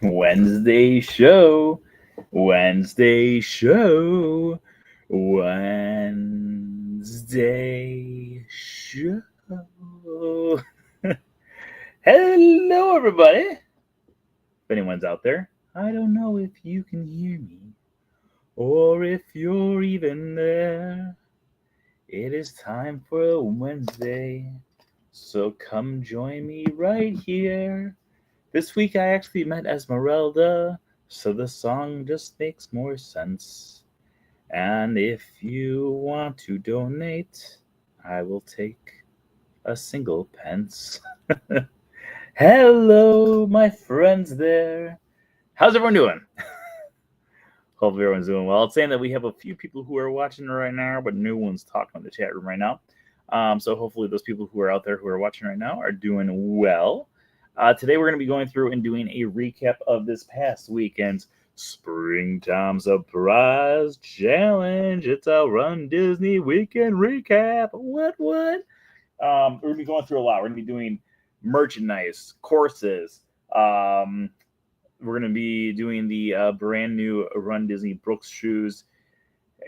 Wednesday show. Wednesday show. Wednesday show. Hello, everybody. If anyone's out there, I don't know if you can hear me or if you're even there. It is time for a Wednesday, so come join me right here. This week I actually met Esmeralda, so the song just makes more sense. And if you want to donate, I will take a single pence. Hello, my friends there. How's everyone doing? Hopefully everyone's doing well. It's saying that we have a few people who are watching right now, but no one's talking in the chat room right now. So hopefully those people who are out there who are watching right now are doing well. Today we're going to be going through and doing a recap of this past weekend's Springtime Surprise Challenge. It's a Run Disney Weekend Recap. What? We're going to be going through a lot. We're going to be doing merchandise, courses. We're going to be doing the brand new Run Disney Brooks shoes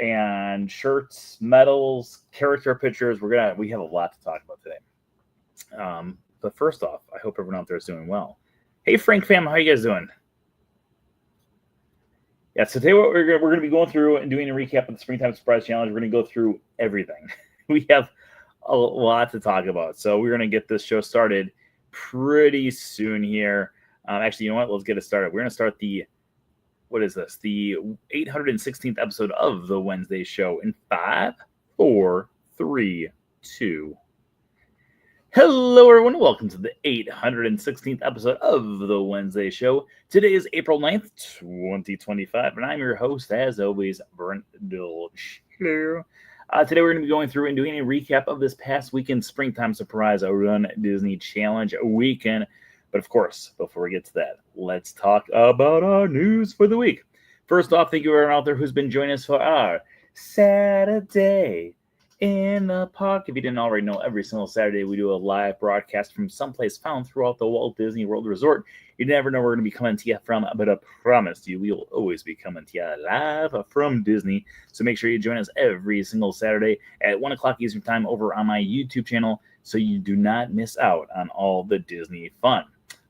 and shirts, medals, character pictures. We have a lot to talk about today. But first off, I hope everyone out there is doing well. Hey, Frank fam, how you guys doing? Yeah, so today what we're going to be going through and doing a recap of the Springtime Surprise Challenge. We're going to go through everything. We have a lot to talk about. So we're going to get this show started pretty soon here. Actually, you know what? Let's get it started. We're going to start the 816th episode of the Wednesday Show in 5, 4, 3, 2. Hello, everyone. Welcome to the 816th episode of the Wednesday Show. Today is April 9th, 2025, and I'm your host, as always, Brent Dilcher. Today we're going to be going through and doing a recap of this past weekend's Springtime Surprise Run Disney Challenge weekend. But of course, before we get to that, let's talk about our news for the week. First off, thank you everyone out there who's been joining us for our Saturday in the Park. If you didn't already know, every single Saturday we do a live broadcast from someplace found throughout the Walt Disney World Resort. You never know where we're going to be coming to you from, but I promise you we will always be coming to you live from Disney. So make sure you join us every single Saturday at 1 o'clock Eastern Time over on my YouTube channel so you do not miss out on all the Disney fun.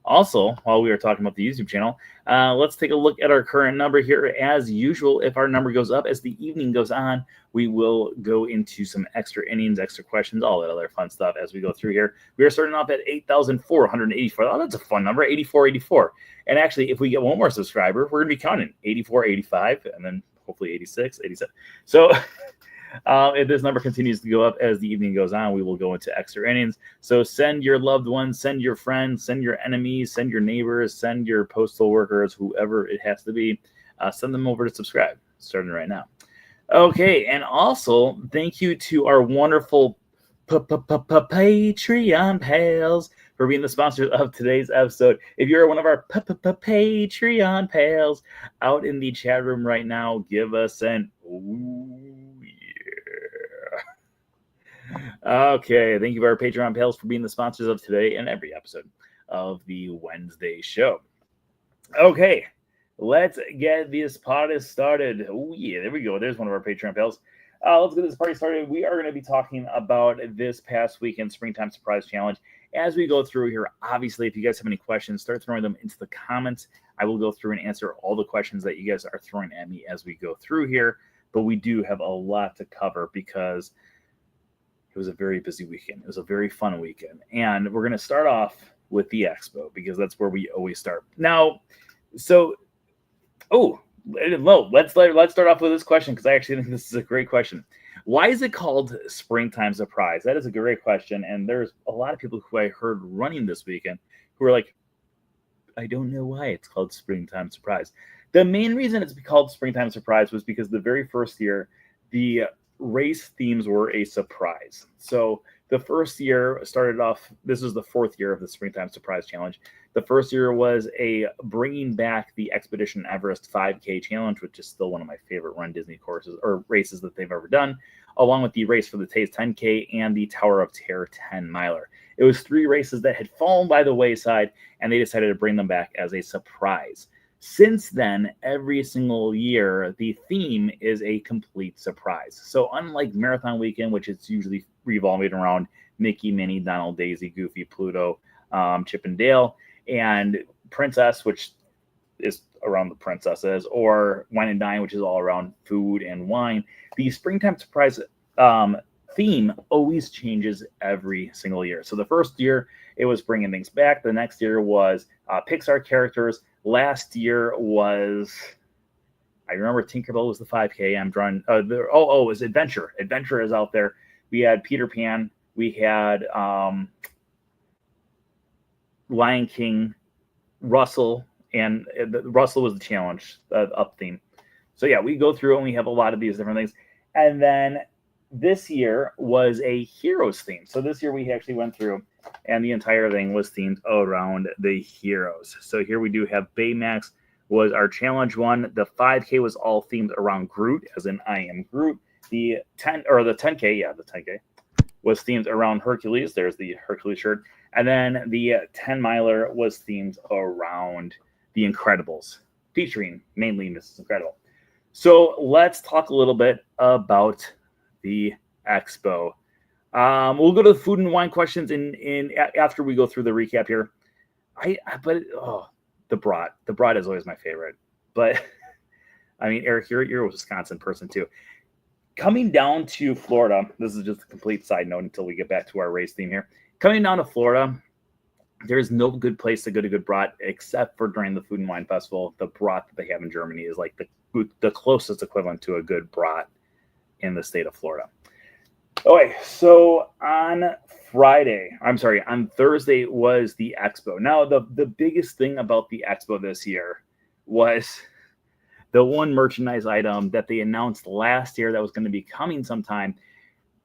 Also, while we are talking about the YouTube channel, let's take a look at our current number here. As usual, if our number goes up as the evening goes on, we will go into some extra innings, extra questions, all that other fun stuff as we go through here. We are starting off at 8,484. Oh, that's a fun number, 8484. And actually, if we get one more subscriber, we're going to be counting 84, 85, and then hopefully 86, 87. So if this number continues to go up as the evening goes on, we will go into extra innings. So send your loved ones, send your friends, send your enemies, send your neighbors, send your postal workers, whoever it has to be, send them over to subscribe, starting right now. Okay, and also thank you to our wonderful Patreon pals for being the sponsors of today's episode. If you're one of our Patreon pals out in the chat room right now, give us an ooh yeah. Okay, thank you to our Patreon pals for being the sponsors of today and every episode of the Wednesday Show. Okay, let's get this party started. Oh yeah, there we go. There's one of our Patreon pals. Let's get this party started. We are going to be talking about this past weekend Springtime Surprise Challenge. As we go through here, obviously, if you guys have any questions, start throwing them into the comments. I will go through and answer all the questions that you guys are throwing at me as we go through here. But we do have a lot to cover because it was a very busy weekend. It was a very fun weekend. And we're going to start off with the expo because that's where we always start. Now, let's start off with this question because I actually think this is a great question. Why is it called Springtime Surprise? That is a great question. And there's a lot of people who I heard running this weekend who are like, I don't know why it's called Springtime Surprise. The main reason it's called Springtime Surprise was because the very first year, the race themes were a surprise. So the first year started off, this was the 4th year of the Springtime Surprise Challenge. The first year was a bringing back the Expedition Everest 5K Challenge, which is still one of my favorite Run Disney courses or races that they've ever done, along with the Race for the Taste 10K and the Tower of Terror 10 miler. It was 3 races that had fallen by the wayside, and they decided to bring them back as a surprise. Since then, every single year, the theme is a complete surprise. So unlike Marathon Weekend, which is usually revolving around Mickey, Minnie, Donald, Daisy, Goofy, Pluto, Chip and Dale, and Princess, which is around the princesses, or Wine and Dine, which is all around food and wine, the Springtime Surprise theme always changes every single year. So the first year, it was bringing things back. The next year was Pixar characters. Last year was, I remember Tinkerbell was the 5K. I'm drawing, it was Adventure. Adventure is out there. We had Peter Pan. We had Lion King, Russell, and Russell was the challenge up theme. So yeah, we go through and we have a lot of these different things. And then this year was a heroes theme. So this year we actually went through and the entire thing was themed around the heroes. So here we do have Baymax was our challenge one. The 5K was all themed around Groot, as in I am Groot. The 10K was themed around Hercules. There's the Hercules shirt. And then the 10 miler was themed around the Incredibles, featuring mainly Mrs. Incredible. So let's talk a little bit about the expo. We'll go to the food and wine questions in after we go through the recap here. The brat is always my favorite. But I mean, Eric, you're a Wisconsin person too. Coming down to Florida, this is just a complete side note until we get back to our race theme here. Coming down to Florida, there's no good place to go to good brat except for during the Food and Wine Festival. The brat that they have in Germany is like the closest equivalent to a good brat in the state of Florida. Okay, so on Thursday was the expo. Now, the biggest thing about the expo this year was the one merchandise item that they announced last year that was going to be coming sometime.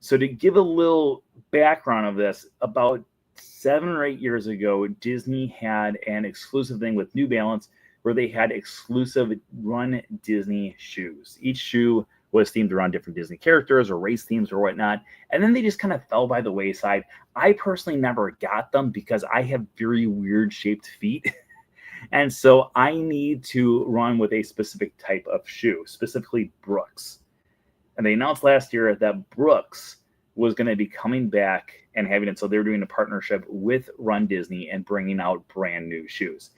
So to give a little background of this, about 7 or 8 years ago, Disney had an exclusive thing with New Balance where they had exclusive Run Disney shoes. Each shoe was themed around different Disney characters or race themes or whatnot. And then they just kind of fell by the wayside. I personally never got them because I have very weird shaped feet. And so I need to run with a specific type of shoe, specifically Brooks. And they announced last year that Brooks was going to be coming back and having it. So they were doing a partnership with Run Disney and bringing out brand new shoes.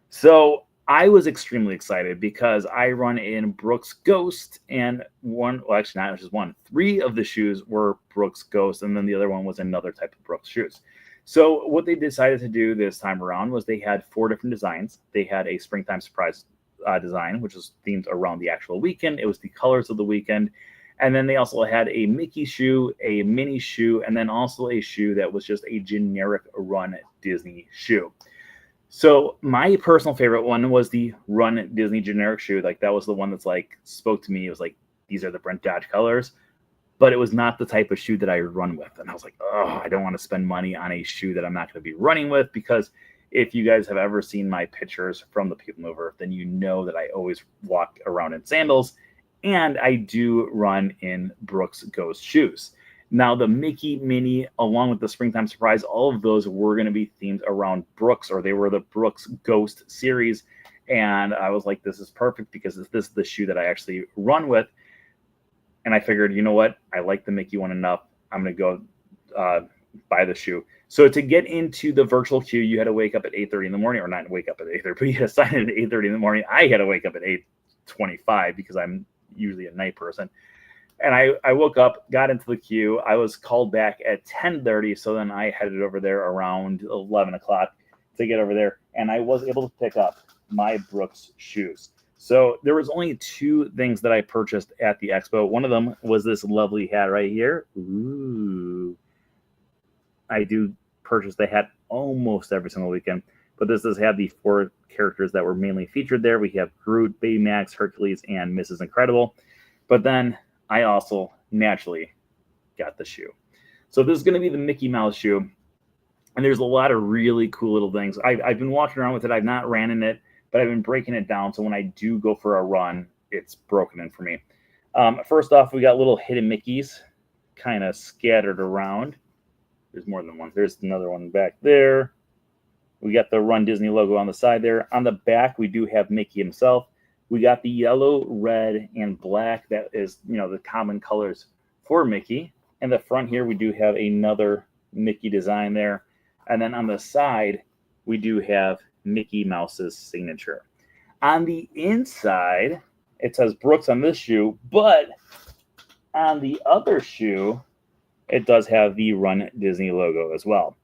So I was extremely excited because I run in Brooks Ghost and three of the shoes were Brooks Ghost. And then the other one was another type of Brooks shoes. So what they decided to do this time around was they had 4 different designs. They had a Springtime Surprise design, which was themed around the actual weekend. It was the colors of the weekend. And then they also had a Mickey shoe, a Minnie shoe, and then also a shoe that was just a generic Run Disney shoe. So my personal favorite one was the Run Disney generic shoe. Like that was the one that's like spoke to me. It was like, these are the Brent Dodge colors. But it was not the type of shoe that I would run with. And I was like, I don't want to spend money on a shoe that I'm not going to be running with, because if you guys have ever seen my pictures from the People Mover, then you know that I always walk around in sandals, and I do run in Brooks Ghost shoes. Now, the Mickey, Minnie, along with the Springtime Surprise, all of those were going to be themed around Brooks, or they were the Brooks Ghost series. And I was like, this is perfect because this is the shoe that I actually run with. And I figured, you know what? I like the Mickey one enough. I'm going to go buy the shoe. So to get into the virtual queue, you had to wake up at 8:30 in the morning, or not wake up at 8:30, but you had to sign in at 8:30 in the morning. I had to wake up at 8:25 because I'm usually a night person. And I woke up, got into the queue. I was called back at 10:30. So then I headed over there around 11 o'clock to get over there. And I was able to pick up my Brooks shoes. So there was only 2 things that I purchased at the expo. One of them was this lovely hat right here. Ooh. I do purchase the hat almost every single weekend. But this does have the 4 characters that were mainly featured there. We have Groot, Baymax, Hercules, and Mrs. Incredible. But then I also naturally got the shoe. So this is going to be the Mickey Mouse shoe. And there's a lot of really cool little things. I've been walking around with it. I've not ran in it, but I've been breaking it down. So when I do go for a run, it's broken in for me. First off, we got little hidden Mickeys kind of scattered around. There's more than one. There's another one back there. We got the Run Disney logo on the side there. On the back, we do have Mickey himself. We got the yellow, red, and black. That is, the common colors for Mickey. And the front here, we do have another Mickey design there. And then on the side, we do have Mickey Mouse's signature. On the inside, it says Brooks on this shoe, but on the other shoe, it does have the Run Disney logo as well.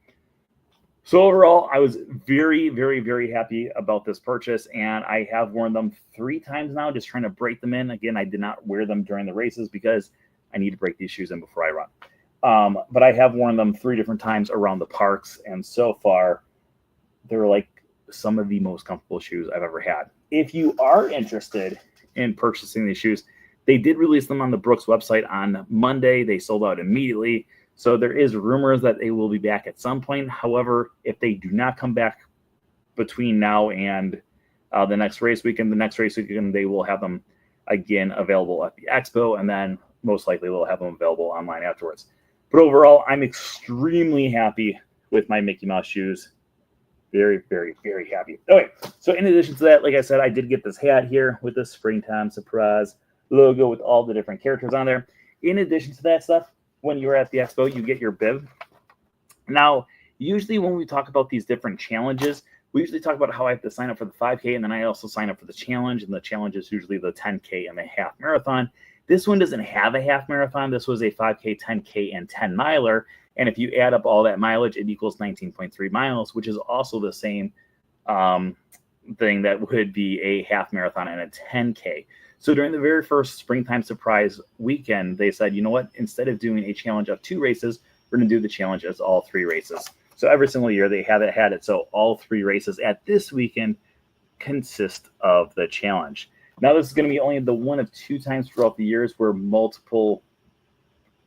So overall, I was very, very, very happy about this purchase, and I have worn them 3 times now, just trying to break them in. Again, I did not wear them during the races because I need to break these shoes in before I run. But I have worn them 3 different times around the parks, and so far, they're like some of the most comfortable shoes I've ever had. If you are interested in purchasing these shoes, they did release them on the Brooks website on Monday. They sold out immediately. So there is rumors that they will be back at some point. However, if they do not come back between now and the next race weekend, they will have them again available at the expo, and then most likely we'll have them available online afterwards. But overall, I'm extremely happy with my Mickey Mouse shoes. Very, very, very happy. Okay, so in addition to that, like I said, I did get this hat here with the Springtime Surprise logo with all the different characters on there. In addition to that stuff, when you're at the expo, you get your bib. Now, usually when we talk about these different challenges, we usually talk about how I have to sign up for the 5K, and then I also sign up for the challenge, and the challenge is usually the 10K and the half marathon. This one doesn't have a half marathon. This was a 5K, 10K, and 10 miler, and if you add up all that mileage, it equals 19.3 miles, which is also the same thing that would be a half marathon and a 10K. So during the very first Springtime Surprise weekend, they said, you know what, instead of doing a challenge of 2 races, we're going to do the challenge as all 3 races. So every single year they had it. So all 3 races at this weekend consist of the challenge. Now this is going to be only the one of 2 times throughout the years where multiple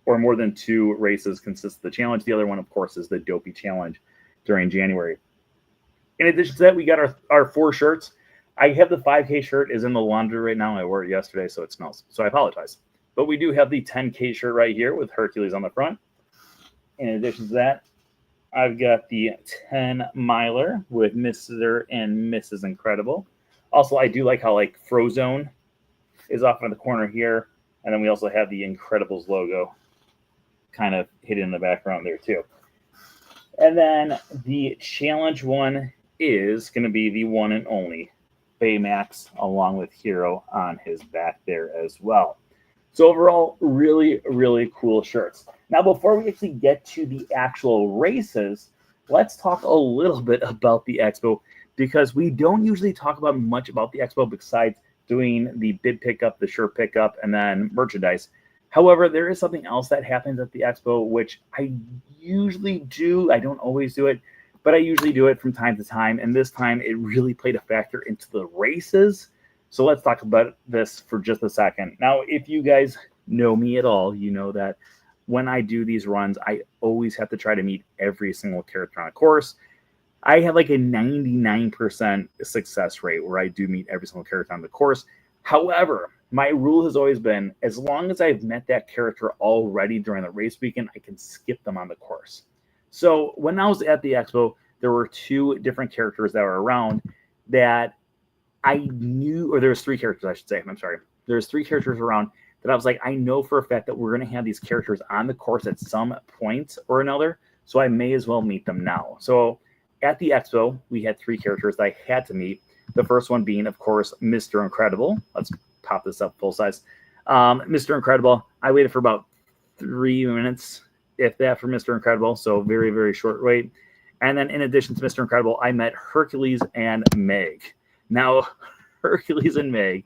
or more than 2 races consist of the challenge. The other one, of course, is the Dopey Challenge during January. In addition to that, we got our 4 shirts. I have the 5K shirt is in the laundry right now. I wore it yesterday, so it smells. So I apologize. But we do have the 10K shirt right here with Hercules on the front. In addition to that, I've got the 10 miler with Mr. and Mrs. Incredible. Also, I do like how Frozone is off in the corner here. And then we also have the Incredibles logo kind of hidden in the background there too. And then the challenge one is going to be the one and only Baymax, along with Hero on his back there as well. So overall, really, really cool shirts. Now, before we actually get to the actual races, let's talk a little bit about the expo, because we don't usually talk about much about the expo besides doing the bid pickup, the shirt pickup, and then merchandise. However, there is something else that happens at the expo, which I usually do. I don't always do it, but I usually do it from time to time. And this time it really played a factor into the races. So let's talk about this for just a second. Now, if you guys know me at all, you know that when I do these runs, I always have to try to meet every single character on a course. I have like a 99% success rate where I do meet every single character on the course. However, my rule has always been, as long as I've met that character already during the race weekend, I can skip them on the course. So when I was at the expo, there were 2 different characters that were around that I knew, or there was 3 characters, I should say. I'm sorry. There's 3 characters around that I was like, I know for a fact that we're going to have these characters on the course at some point or another, so I may as well meet them now. So at the expo, we had 3 characters that I had to meet. The first one being, of course, Mr. Incredible. Let's pop this up full size. Mr. Incredible, I waited for about 3 minutes, if that, for Mr. Incredible. So very, very short wait. And then in addition to Mr. Incredible, I met Hercules and Meg. Now, Hercules and Meg,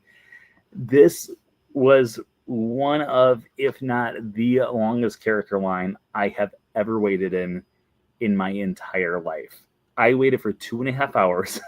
this was one of, if not the longest character line I have ever waited in my entire life. I waited for 2.5 hours,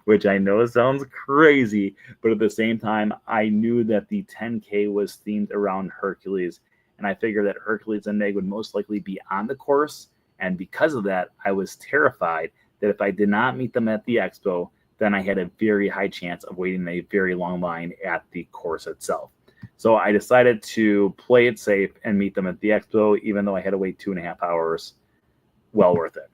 which I know sounds crazy, but at the same time, I knew that the 10K was themed around Hercules, and I figured that Hercules and Meg would most likely be on the course, and because of that, I was terrified that if I did not meet them at the expo, then I had a very high chance of waiting a very long line at the course itself. So I decided to play it safe and meet them at the expo, even though I had to wait 2.5 hours. Well worth it.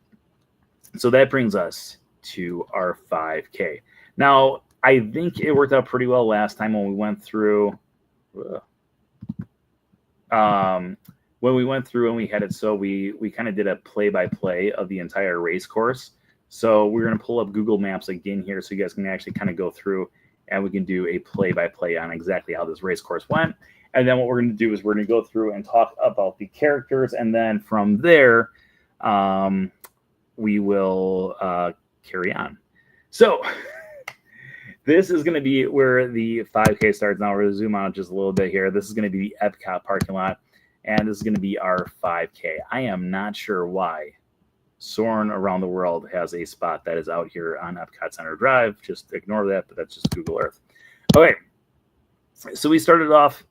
So that brings us to our 5K. Now, I think it worked out pretty well last time when we went through. When we went through and we had it, so we kind of did a play-by-play of the entire race course. So we're going to pull up Google Maps again here so you guys can actually kind of go through and we can do a play-by-play on exactly how this race course went. And then what we're going to do is we're going to go through and talk about the characters. And then from there, we will carry on. So this is going to be where the 5K starts. Now we're going to zoom out just a little bit here. This is going to be the Epcot parking lot. And this is going to be our 5K. I am not sure why Soarin' Around the World has a spot that is out here on Epcot Center Drive. Just ignore that, but that's just Google Earth. Okay, so we started off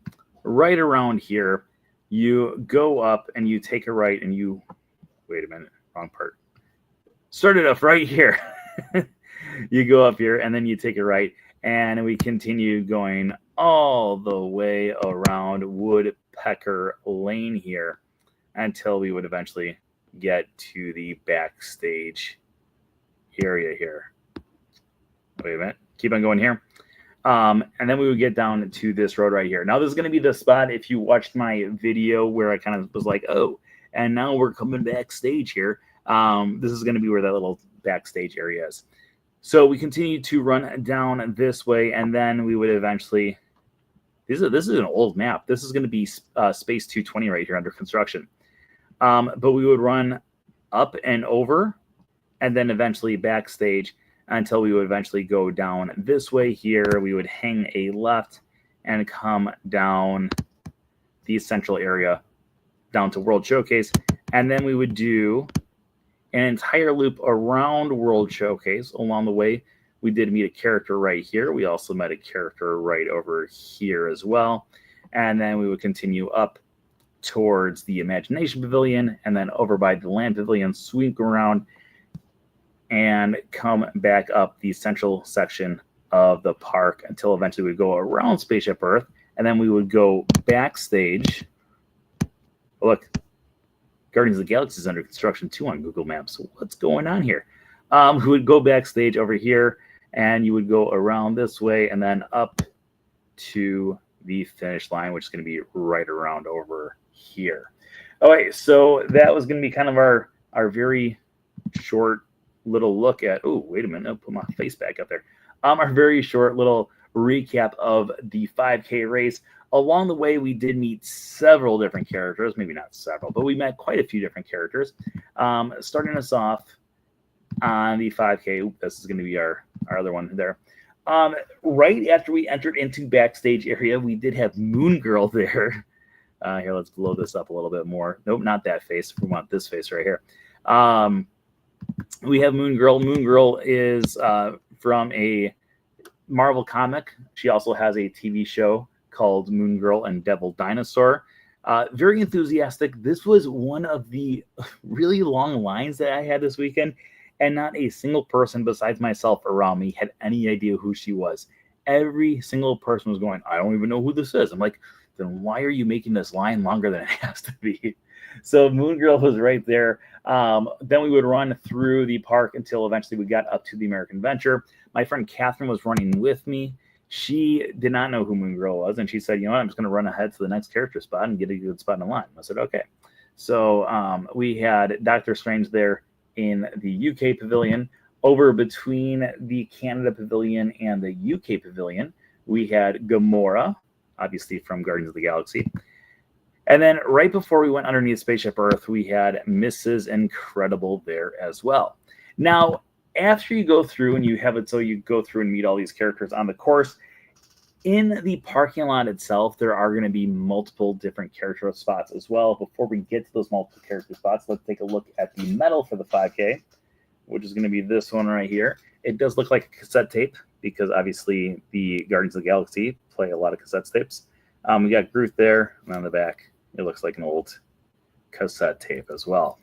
right around here. You go up and you take a right and you, wait a minute, wrong part. Started off right here. You go up here and then you take a right and we continue going all the way around Woodpecker Lane here until we would eventually get to the backstage area here. Wait a minute. Keep on going here. And then we would get down to this road right here. Now, this is going to be the spot, if you watched my video where I kind of was like, oh, and now we're coming backstage here. This is going to be where that little backstage area is. So we continue to run down this way, and then we would eventually, this is an old map. This is going to be Space 220 right here under construction. But we would run up and over, and then eventually backstage until we would eventually go down this way here. We would hang a left and come down the central area down to World Showcase. And then we would do an entire loop around World Showcase. Along the way, we did meet a character right here. We also met a character right over here as well. And then we would continue up towards the Imagination Pavilion and then over by the Land Pavilion, sweep around and come back up the central section of the park until eventually we go around Spaceship Earth, and then we would go backstage. Oh, look, Guardians of the Galaxy is under construction too on Google Maps. So what's going on here? We would go backstage over here, and you would go around this way and then up to the finish line, which is going to be right around over here. Okay, so that was going to be kind of our very short little look at, oh, wait a minute, I'll put my face back up there. Our very short little recap of the 5K race. Along the way, we did meet several different characters, maybe not several, but we met quite a few different characters. Starting us off on the 5K, ooh, this is going to be our other one there. Right after we entered into backstage area, we did have Moon Girl there. Here, let's blow this up a little bit more. Nope, not that face. We want this face right here. We have Moon Girl. Moon Girl is from a Marvel comic. She also has a TV show called Moon Girl and Devil Dinosaur. Very enthusiastic. This was one of the really long lines that I had this weekend, and not a single person besides myself around me had any idea who she was. Every single person was going, I don't even know who this is. I'm like, then why are you making this line longer than it has to be? So Moon Girl was right there. Then we would run through the park until eventually we got up to the American Venture. My friend Catherine was running with me. She did not know who Moon Girl was, and she said, you know what, I'm just going to run ahead to the next character spot and get a good spot in line. I said, okay. So we had Doctor Strange there in the UK Pavilion. Over between the Canada Pavilion and the UK Pavilion, we had Gamora, obviously from Guardians of the Galaxy. And then right before we went underneath Spaceship Earth, we had Mrs. Incredible there as well. Now, after you go through and you have it so you go through and meet all these characters on the course, in the parking lot itself, there are going to be multiple different character spots as well. Before we get to those multiple character spots, let's take a look at the medal for the 5K, which is going to be this one right here. It does look like a cassette tape because obviously the Guardians of the Galaxy play a lot of cassette tapes. We got Groot there, and on the back, it looks like an old cassette tape as well.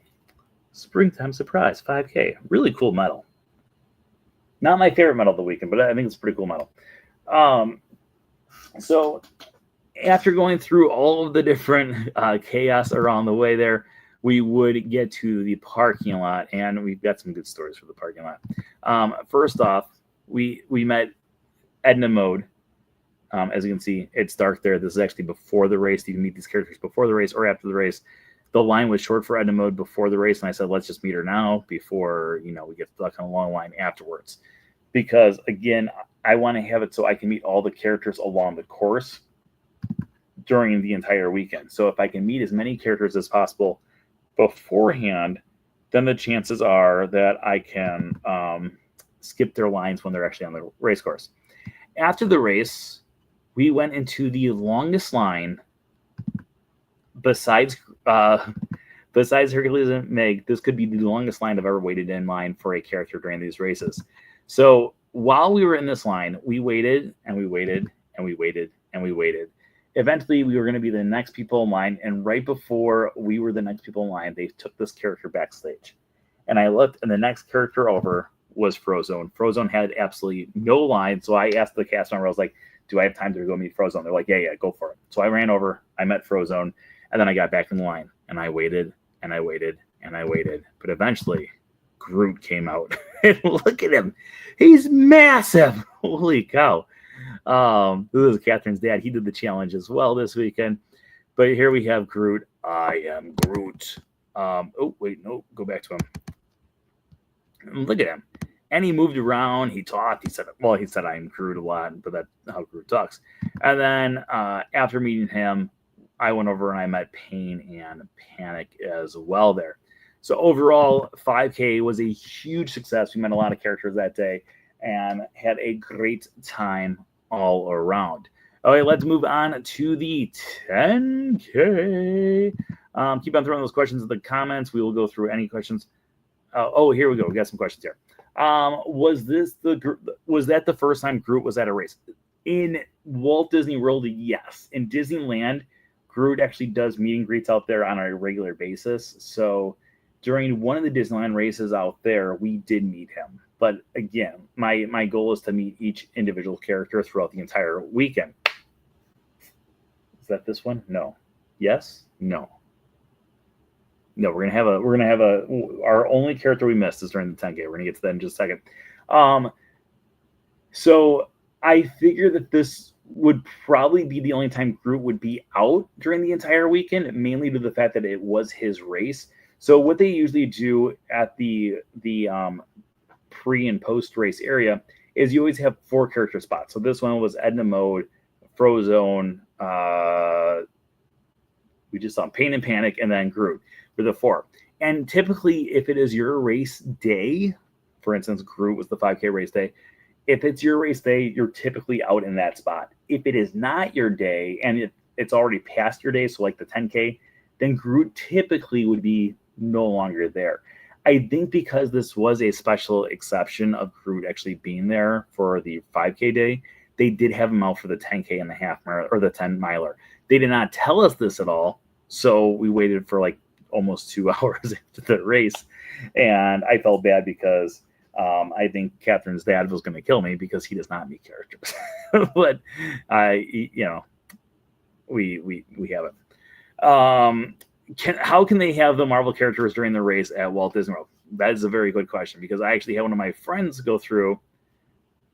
Springtime Surprise 5K. Really cool medal. Not my favorite medal of the weekend, but I think it's a pretty cool medal. So after going through all of the different chaos around the way there, we would get to the parking lot, and we've got some good stories for the parking lot. First off, we met Edna Mode. As you can see, it's dark there. This is actually before the race. You can meet these characters before the race or after the race. The line was short for Edna Mode before the race, and I said, let's just meet her now before we get stuck on a long line afterwards. Because, again, I want to have it so I can meet all the characters along the course during the entire weekend. So if I can meet as many characters as possible beforehand, then the chances are that I can skip their lines when they're actually on the race course. After the race, we went into the longest line besides Hercules and Meg. This could be the longest line I've ever waited in line for a character during these races. So while we were in this line, we waited and we waited and we waited and we waited. Eventually, we were going to be the next people in line, and right before we were the next people in line, they took this character backstage. And I looked, and the next character over was Frozone. Frozone had absolutely no line, so I asked the cast member, I was like, do I have time to go meet Frozone? They're like, yeah, go for it. So I ran over, I met Frozone, and then I got back in the line, and I waited, and I waited, and I waited. But eventually, Groot came out. And look at him. He's massive. Holy cow. This is Catherine's dad. He did the challenge as well this weekend. But here we have Groot. I am Groot. Oh, wait, no. Go back to him. Look at him. And he moved around. He talked. He said, I'm Groot a lot, but that's how Groot talks. And then after meeting him, I went over and I met Pain and Panic as well there. So overall, 5K was a huge success. We met a lot of characters that day and had a great time all around. Okay, let's move on to the 10K. Keep on throwing those questions in the comments. We will go through any questions. Here we go. We got some questions here. Was that the first time Groot was at a race? In Walt Disney World, yes. In Disneyland, Groot actually does meet and greets out there on a regular basis. So during one of the Disneyland races out there, we did meet him. But again, my goal is to meet each individual character throughout the entire weekend. Is that this one? No. Yes? No. No, we're gonna have our only character we missed is during the 10K. We're gonna get to that in just a second. So I figure that this would probably be the only time Groot would be out during the entire weekend, mainly to the fact that it was his race. So what they usually do at the pre and post race area is you always have 4 character spots. So this one was Edna Mode, Frozone, we just saw Pain and Panic, and then Groot for the 4. And typically, if it is your race day, for instance, Groot was the 5K race day. If it's your race day, you're typically out in that spot. If it is not your day and it's already past your day, so like the 10K, then Groot typically would be no longer there. I think because this was a special exception of Groot actually being there for the 5K day, they did have him out for the 10K and the half mile or the 10 miler. They did not tell us this at all, so we waited for like almost 2 hours after the race, and I felt bad because I think Catherine's dad was going to kill me because he does not meet characters. But we have it. How can they have the Marvel characters during the race at Walt Disney World? That is a very good question, because I actually had one of my friends go through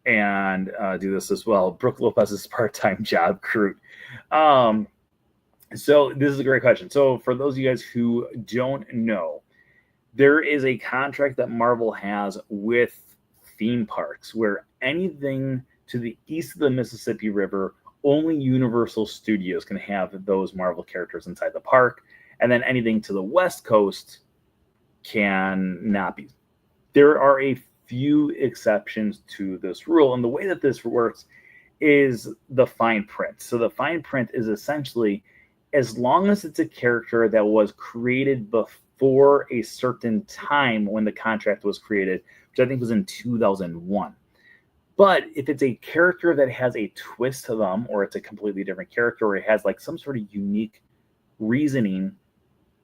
and do this as well. Brooke Lopez's part-time job, Groot. So this is a great question. So for those of you guys who don't know, there is a contract that Marvel has with theme parks where anything to the east of the Mississippi River, only Universal Studios can have those Marvel characters inside the park. And then anything to the West Coast can not be. There are a few exceptions to this rule. And the way that this works is the fine print. So the fine print is essentially, as long as it's a character that was created before a certain time when the contract was created, which I think was in 2001. But if it's a character that has a twist to them, or it's a completely different character, or it has like some sort of unique reasoning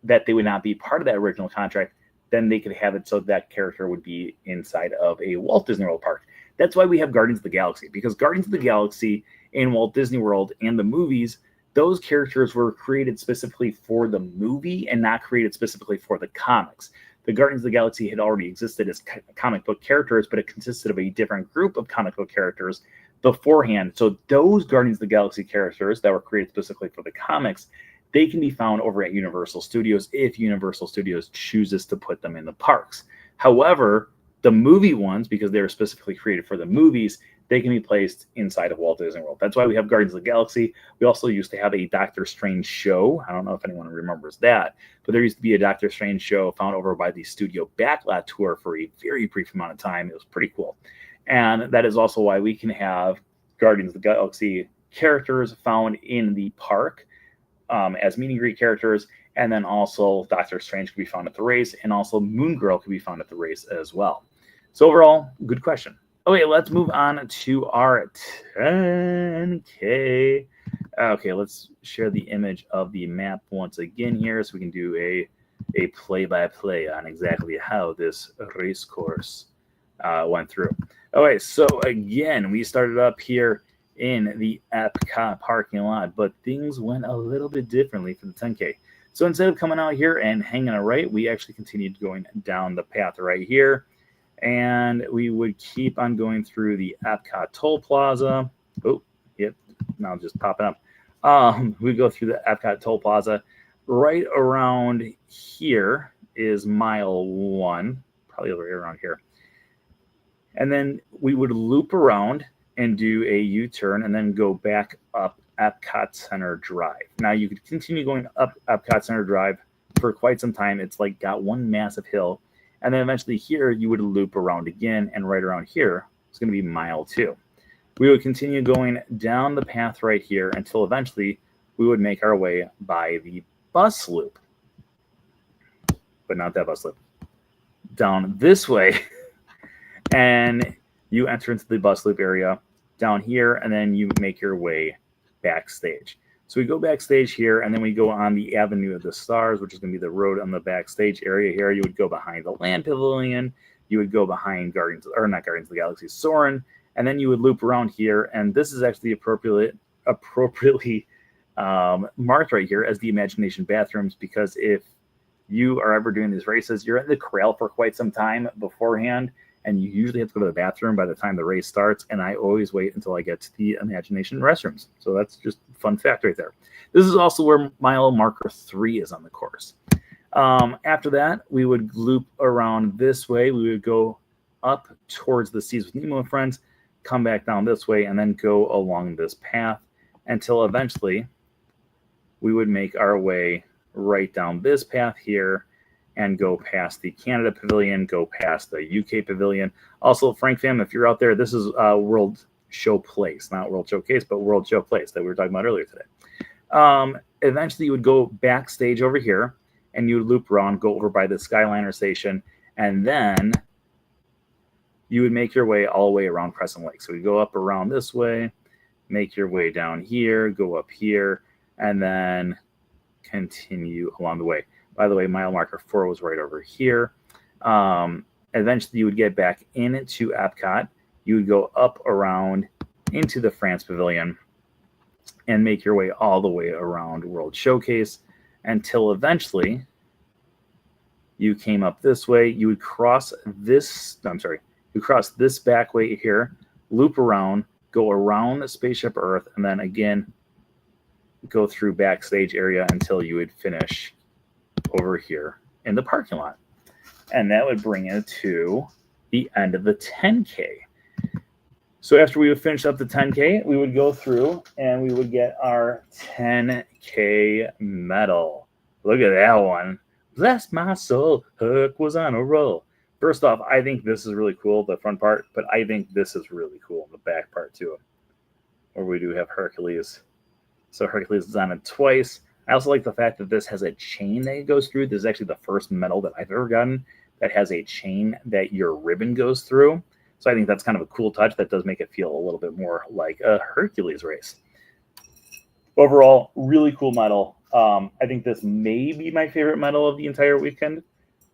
that they would not be part of that original contract, then they could have it so that character would be inside of a Walt Disney World park. That's why we have Guardians of the Galaxy, because Guardians of the Galaxy in Walt Disney World and the movies, those characters were created specifically for the movie and not created specifically for the comics. The Guardians of the Galaxy had already existed as comic book characters, but it consisted of a different group of comic book characters beforehand. So those Guardians of the Galaxy characters that were created specifically for the comics, they can be found over at Universal Studios if Universal Studios chooses to put them in the parks. However, the movie ones, because they were specifically created for the movies, they can be placed inside of Walt Disney World. That's why we have Guardians of the Galaxy. We also used to have a Doctor Strange show. I don't know if anyone remembers that, but there used to be a Doctor Strange show found over by the Studio Backlot Tour for a very brief amount of time. It was pretty cool. And that is also why we can have Guardians of the Galaxy characters found in the park as meet and greet characters. And then also Doctor Strange can be found at the race, and also Moon Girl can be found at the race as well. So overall, good question. Okay, let's move on to our 10K. Okay, let's share the image of the map once again here so we can do a play-by-play on exactly how this race course went through. Okay, so again, we started up here in the Epcot parking lot, but things went a little bit differently for the 10K. So instead of coming out here and hanging a right, we actually continued going down the path right here. And we would keep on going through the Epcot Toll Plaza. Oh, yep, now just popping up. We go through the Epcot Toll Plaza. Right around here is mile 1, probably right around here. And then we would loop around and do a U-turn and then go back up Epcot Center Drive. Now you could continue going up Epcot Center Drive for quite some time. It's like got one massive hill. And then eventually here, you would loop around again, and right around here, it's going to be mile 2. We would continue going down the path right here until eventually we would make our way by the bus loop. But not that bus loop. Down this way, and you enter into the bus loop area down here, and then you make your way backstage. So we go backstage here, and then we go on the Avenue of the Stars, which is going to be the road on the backstage area here. You would go behind the Land Pavilion. You would go behind not Guardians of the Galaxy, Soarin', and then you would loop around here. And this is actually appropriately marked right here as the Imagination bathrooms, because if you are ever doing these races, you're in the corral for quite some time beforehand, and you usually have to go to the bathroom by the time the race starts, and I always wait until I get to the Imagination restrooms. So that's just a fun fact right there. This is also where mile marker 3 is on the course. After that, we would loop around this way. We would go up towards the Seas with Nemo and Friends, come back down this way, and then go along this path until eventually we would make our way right down this path here and go past the Canada Pavilion, go past the UK Pavilion. Also, Frank Fam, if you're out there, this is World Show Place, not World Showcase, but World Show Place that we were talking about earlier today. Eventually, you would go backstage over here, and you would loop around, go over by the Skyliner station, and then you would make your way all the way around Crescent Lake. So you go up around this way, make your way down here, go up here, and then continue along the way. By the way, mile marker 4 was right over here. Eventually, you would get back into Epcot. You would go up around into the France Pavilion and make your way all the way around World Showcase until eventually you came up this way. You would cross this, you cross this back way here, loop around, go around the Spaceship Earth, and then again go through backstage area until you would finish over here in the parking lot. And that would bring it to the end of the 10K. So after we would finish up the 10K, we would go through and we would get our 10K medal. Look at that one. Bless my soul, Hook was on a roll. First off, I think this is really cool, the front part, but I think this is really cool, the back part too, where we do have Hercules. So Hercules is on it twice. I also like the fact that this has a chain that it goes through. This is actually the first medal that I've ever gotten that has a chain that your ribbon goes through. So I think that's kind of a cool touch that does make it feel a little bit more like a Hercules race. Overall, really cool medal. I think this may be my favorite medal of the entire weekend,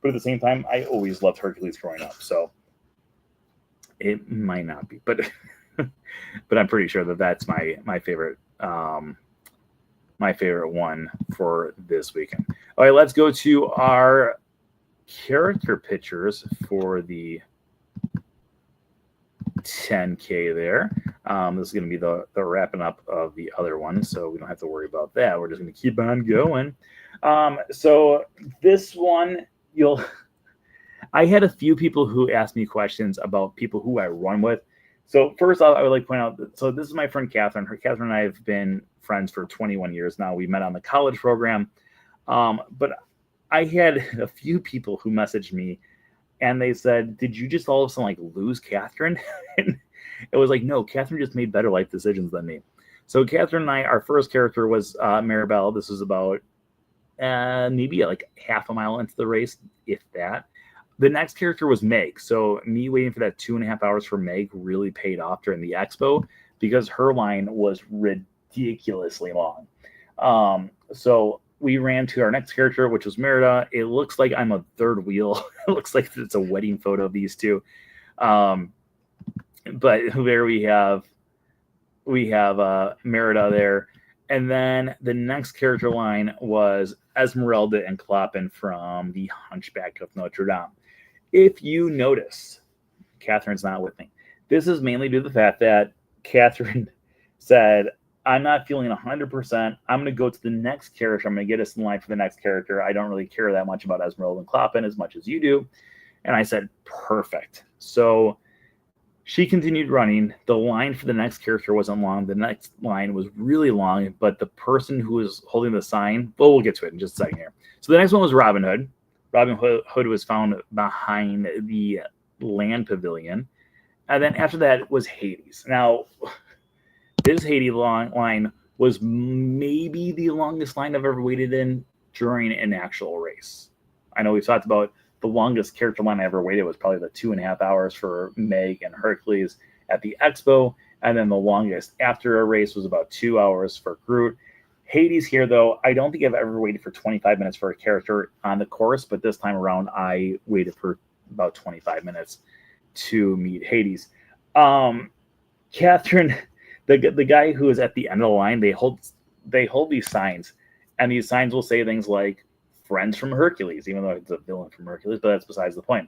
but at the same time, I always loved Hercules growing up. So it might not be, but but I'm pretty sure that that's my favorite my favorite one for this weekend. All right, let's go to our character pictures for the 10K there. This is going to be the wrapping up of the other one, so we don't have to worry about that. We're just going to keep on going. So this one, I had a few people who asked me questions about people who I run with. So first off, I would like to point out that, so this is my friend Catherine. Catherine and I have been friends for 21 years now. We met on the college program. But I had a few people who messaged me and they said, did you just all of a sudden like lose Catherine? And it was like, no, Catherine just made better life decisions than me. So Catherine and I, our first character was Maribel. This was about maybe like half a mile into the race, if that. The next character was Meg. So me waiting for that 2.5 hours for Meg really paid off during the expo because her line was ridiculously long. So we ran to our next character, which was Merida. It looks like I'm a third wheel. It looks like it's a wedding photo of these two. But there we have Merida there. And then the next character line was Esmeralda and Kloppen from The Hunchback of Notre Dame. If you notice, Catherine's not with me. This is mainly due to the fact that Catherine said, I'm not feeling 100%. I'm going to go to the next character. I'm going to get us in line for the next character. I don't really care that much about Esmeralda and Kloppen as much as you do. And I said, perfect. So she continued running. The line for the next character wasn't long. The next line was really long, but the person who was holding the sign, well, we'll get to it in just a second here. So the next one was Robin Hood. Robin Hood was found behind the land pavilion. And then after that was Hades. Now, this Hades line was maybe the longest line I've ever waited in during an actual race. I know we've talked about the longest character line I ever waited was probably the 2.5 hours for Meg and Hercules at the expo. And then the longest after a race was about 2 hours for Groot. Hades here, though, I don't think I've ever waited for 25 minutes for a character on the course, but this time around, I waited for about 25 minutes to meet Hades. Catherine, the guy who is at the end of the line, they hold these signs, and these signs will say things like "Friends from Hercules," even though it's a villain from Hercules, but that's besides the point.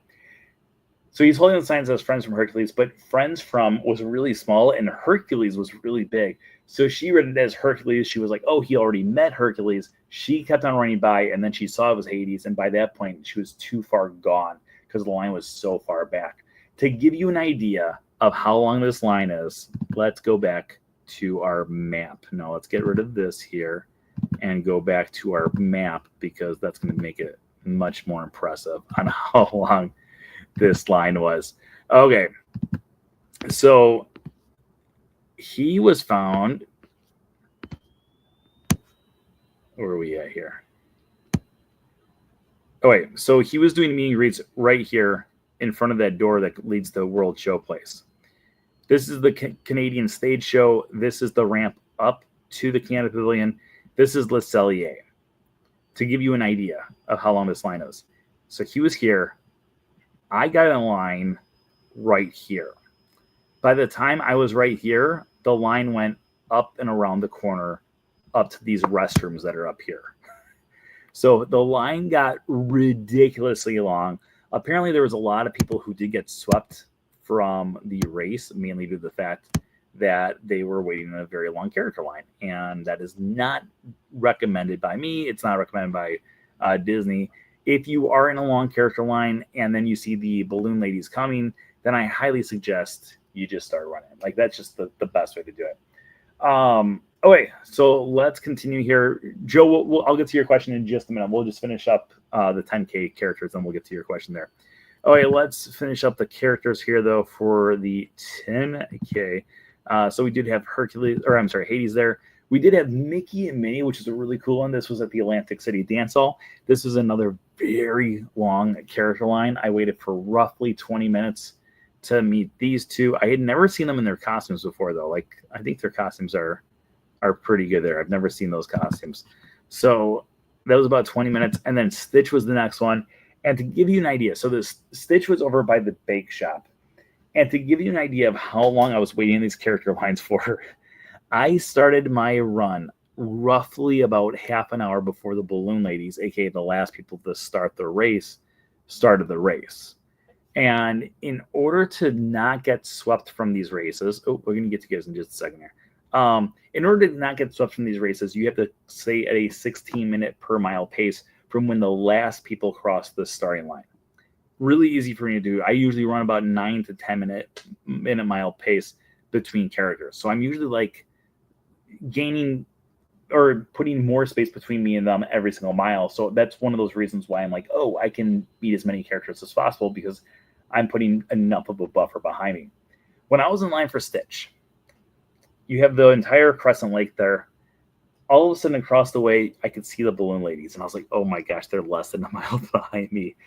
So he's holding the signs as "Friends from Hercules," but "Friends from" was really small, and Hercules was really big. So she read it as Hercules. She was like, oh, he already met Hercules. She kept on running by, and then she saw it was Hades, and by that point, she was too far gone because the line was so far back. To give you an idea of how long this line is, let's go back to our map. Now, let's get rid of this here and go back to our map because that's going to make it much more impressive on how long this line was. Okay, so he was found. Where are we at here? Oh, wait. So he was doing meet and greets right here in front of that door that leads to the World Show Place. This is the Canadian Stage Show. This is the ramp up to the Canada Pavilion. This is Le Cellier. To give you an idea of how long this line is. So he was here. I got in line right here. By the time I was right here, the line went up and around the corner up to these restrooms that are up here. So the line got ridiculously long. Apparently, there was a lot of people who did get swept from the race, mainly due to the fact that they were waiting in a very long character line. And that is not recommended by me. It's not recommended by Disney. If you are in a long character line and then you see the balloon ladies coming, then I highly suggest you just start running. Like, that's just the best way to do it. Okay, so let's continue here. Joe, I'll get to your question in just a minute. We'll just finish up the 10K characters, and we'll get to your question there. Okay, let's finish up the characters here, though, for the 10K. So we did have Hades there. We did have Mickey and Minnie, which is a really cool one. This was at the Atlantic City Dance Hall. This is another very long character line. I waited for roughly 20 minutes to meet these two. I had never seen them in their costumes before, though. Like, I think their costumes are pretty good there. I've never seen those costumes. So that was about 20 minutes. And then Stitch was the next one. And to give you an idea, so this Stitch was over by the bake shop. And to give you an idea of how long I was waiting in these character lines for, I started my run roughly about half an hour before the balloon ladies, aka the last people to start the race, started the race. And in order to not get swept from these races, oh, we're going to get to guys in just a second here. In order to not get swept from these races, you have to stay at a 16-minute per mile pace from when the last people cross the starting line. Really easy for me to do. I usually run about 9 to 10 minute mile pace between characters. So I'm usually like gaining or putting more space between me and them every single mile. So that's one of those reasons why I'm like, oh, I can beat as many characters as possible because I'm putting enough of a buffer behind me. When I was in line for Stitch, you have the entire Crescent Lake there. All of a sudden, across the way, I could see the balloon ladies, and I was like, "Oh my gosh, they're less than a mile behind me.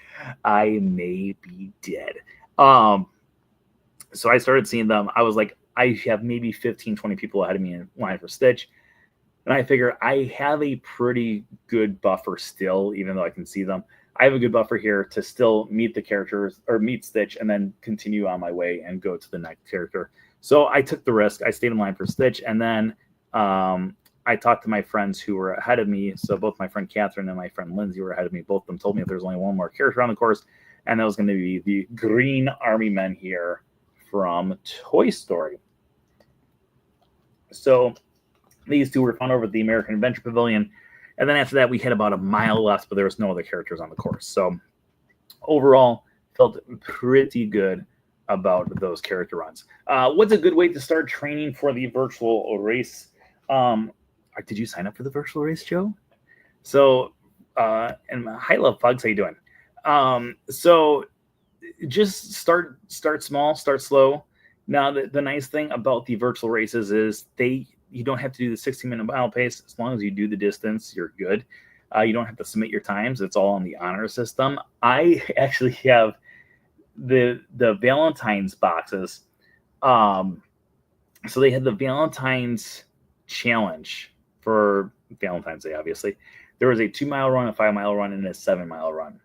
I may be dead." So I started seeing them. I was like, I have maybe 15, 20 people ahead of me in line for Stitch, and I figure I have a pretty good buffer still, even though I can see them. I have a good buffer here to still meet the characters or meet Stitch, and then continue on my way and go to the next character. So I took the risk. I stayed in line for Stitch, and then I talked to my friends who were ahead of me. So both my friend Catherine and my friend Lindsay were ahead of me. Both of them told me if there's only one more character on the course, and that was going to be the Green Army Men here from Toy Story. So these two were found over at the American Adventure Pavilion. And then after that, we had about a mile left, but there was no other characters on the course. So overall, felt pretty good about those character runs. What's a good way to start training for the virtual race? Did you sign up for the virtual race, Joe? So, and hi, Love Pugs, how you doing? So just start small, start slow. Now, the nice thing about the virtual races is you don't have to do the 16-minute mile pace. As long as you do the distance, you're good. You don't have to submit your times. It's all on the honor system. I actually have the Valentine's boxes. So they had the Valentine's challenge for Valentine's Day, obviously. There was a 2-mile run, a 5-mile run, and a 7-mile run.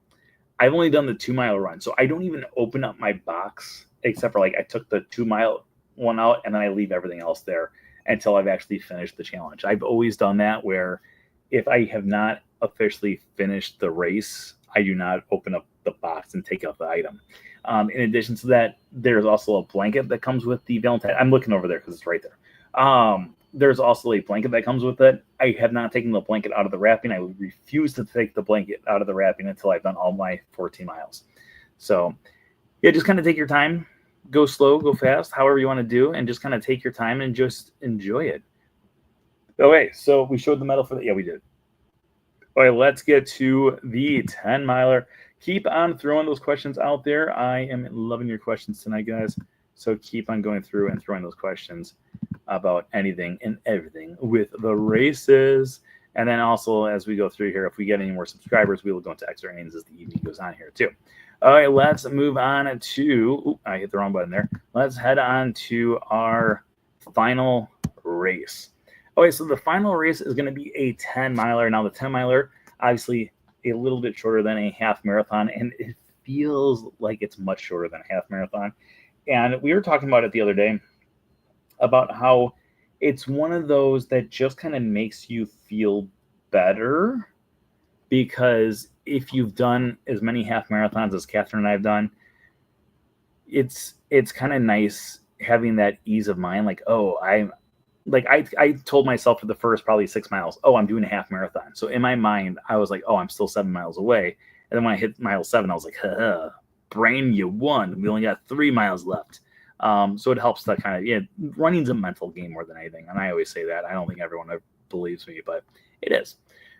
I've only done the 2-mile run, so I don't even open up my box, except for like I took the 2-mile one out, and then I leave everything else there until I've actually finished the challenge. I've always done that where if I have not officially finished the race, I do not open up the box and take out the item. In addition to that, there's also a blanket that comes with the Valentine. I'm looking over there because it's right there. There's also a blanket that comes with it. I have not taken the blanket out of the wrapping. I would refuse to take the blanket out of the wrapping until I've done all my 14 miles. So, yeah, just kind of take your time. Go slow, go fast, however you want to do, and just kind of take your time and just enjoy it. Okay, so we showed the medal for that. Yeah, we did. All right, let's get to the 10-miler. Keep on throwing those questions out there. I am loving your questions tonight, guys. So keep on going through and throwing those questions about anything and everything with the races. And then also, as we go through here, if we get any more subscribers, we will go into extra innings as the evening goes on here, too. All right, let's move on to, I hit the wrong button there. Let's head on to our final race. Okay, so the final race is going to be a 10-miler. Now, the 10-miler, obviously, a little bit shorter than a half marathon, and it feels like it's much shorter than a half marathon. And we were talking about it the other day about how it's one of those that just kind of makes you feel better, because if you've done as many half marathons as Catherine and I have done, it's kind of nice having that ease of mind. Like, oh, I told myself for the first probably 6 miles, oh, I'm doing a half marathon. So in my mind, I was like, oh, I'm still 7 miles away. And then when I hit mile 7, I was like, brain, you won. We only got 3 miles left. So it helps to kind of, running's a mental game more than anything. And I always say that. I don't think everyone believes me, but it is.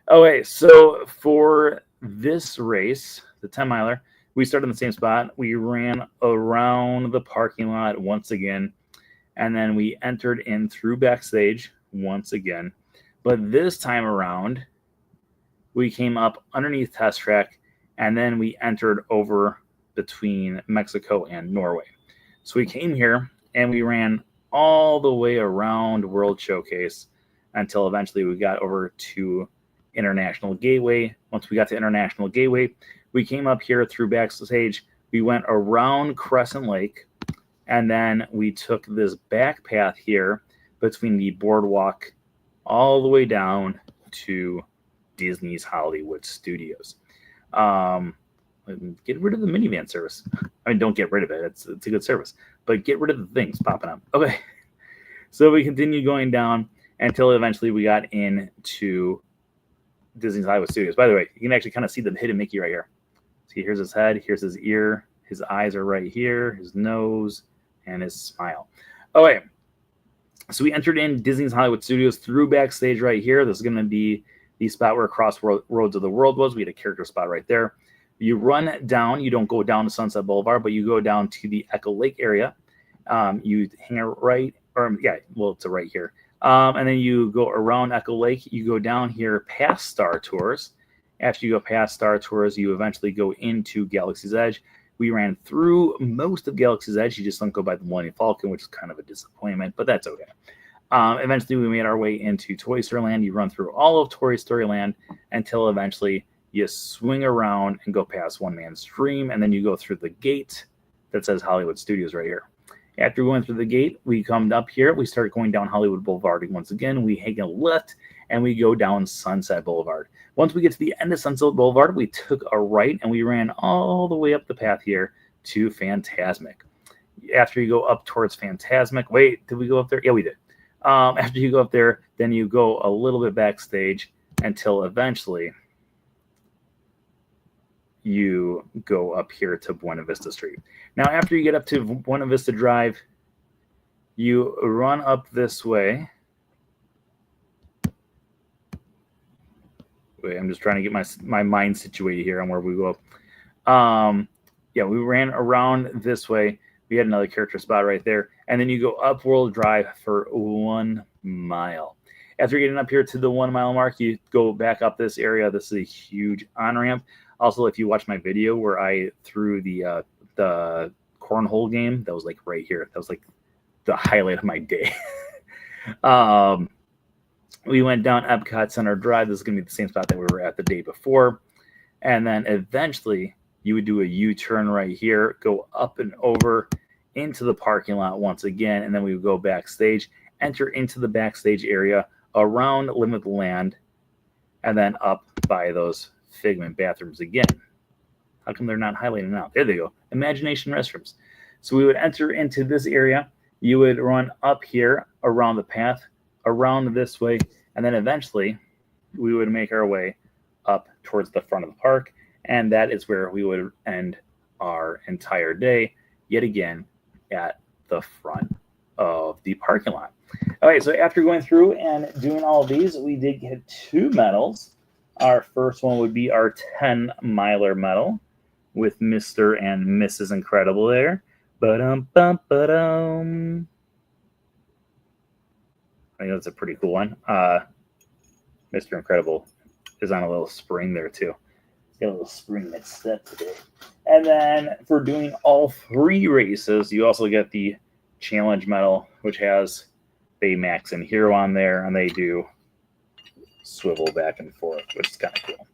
Okay, so for this race, the 10-miler, we started in the same spot. We ran around the parking lot once again, and then we entered in through backstage once again. But this time around, we came up underneath test track, and then we entered over between Mexico and Norway. So we came here, and we ran all the way around World Showcase until eventually we got over to International Gateway. Once we got to International Gateway, we came up here through backstage. We went around Crescent Lake, and then we took this back path here between the boardwalk all the way down to Disney's Hollywood Studios. Get rid of the minivan service. I mean, don't get rid of it. It's a good service, but get rid of the things popping up. Okay. So we continued going down until eventually we got into Disney's Hollywood Studios. By the way, you can actually kind of see the hidden Mickey right here. See, here's his head, here's his ear, his eyes are right here, his nose, and his smile. Okay. So we entered in Disney's Hollywood Studios through backstage right here. This is going to be the spot where Crossroads of the World was. We had a character spot right there. You run down. You don't go down to Sunset Boulevard, but you go down to the Echo Lake area. You hang a right, or yeah, well, it's a right here. And then you go around Echo Lake. You go down here past Star Tours. After you go past Star Tours, you eventually go into Galaxy's Edge. We ran through most of Galaxy's Edge. You just don't go by the Millennium Falcon, which is kind of a disappointment, but that's okay. Eventually, we made our way into Toy Story Land. You run through all of Toy Story Land until eventually you swing around and go past One Man's Dream, and then you go through the gate that says Hollywood Studios right here. After going through the gate, we come up here. We start going down Hollywood Boulevard. Once again, we hang a left, and we go down Sunset Boulevard. Once we get to the end of Sunset Boulevard, we took a right, and we ran all the way up the path here to Fantasmic. After you go up towards Fantasmic, wait, did we go up there? Yeah, we did. After you go up there, then you go a little bit backstage until eventually you go up here to Buena Vista Street. Now, after you get up to Buena Vista Drive, you run up this way. Wait, I'm just trying to get my mind situated here on where we go up. Yeah, we ran around this way. We had another character spot right there. And then you go up World Drive for 1 mile. After getting up here to the 1 mile mark, you go back up this area. This is a huge on-ramp. Also, if you watch my video where I threw the cornhole game, that was like right here. That was like the highlight of my day. We went down Epcot Center Drive. This is going to be the same spot that we were at the day before. And then eventually you would do a U-turn right here, go up and over into the parking lot once again, and then we would go backstage, enter into the backstage area, around Limited Land, and then up by those Figment bathrooms again. How come they're not highlighting now? There they go. Imagination restrooms. So we would enter into this area. You would run up here around the path, around this way, and then eventually we would make our way up towards the front of the park, and that is where we would end our entire day yet again at the front of the parking lot. All right, so after going through and doing all of these, we did get 2 medals. Our first one would be our 10-miler medal with Mr. and Mrs. Incredible there. Ba-dum-bum-ba-dum. I think that's a pretty cool one. Mr. Incredible is on a little spring there, too. Got a little spring that's set today. And then for doing all 3 races, you also get the challenge medal, which has Baymax and Hero on there, and they do swivel back and forth, which is kind of cool.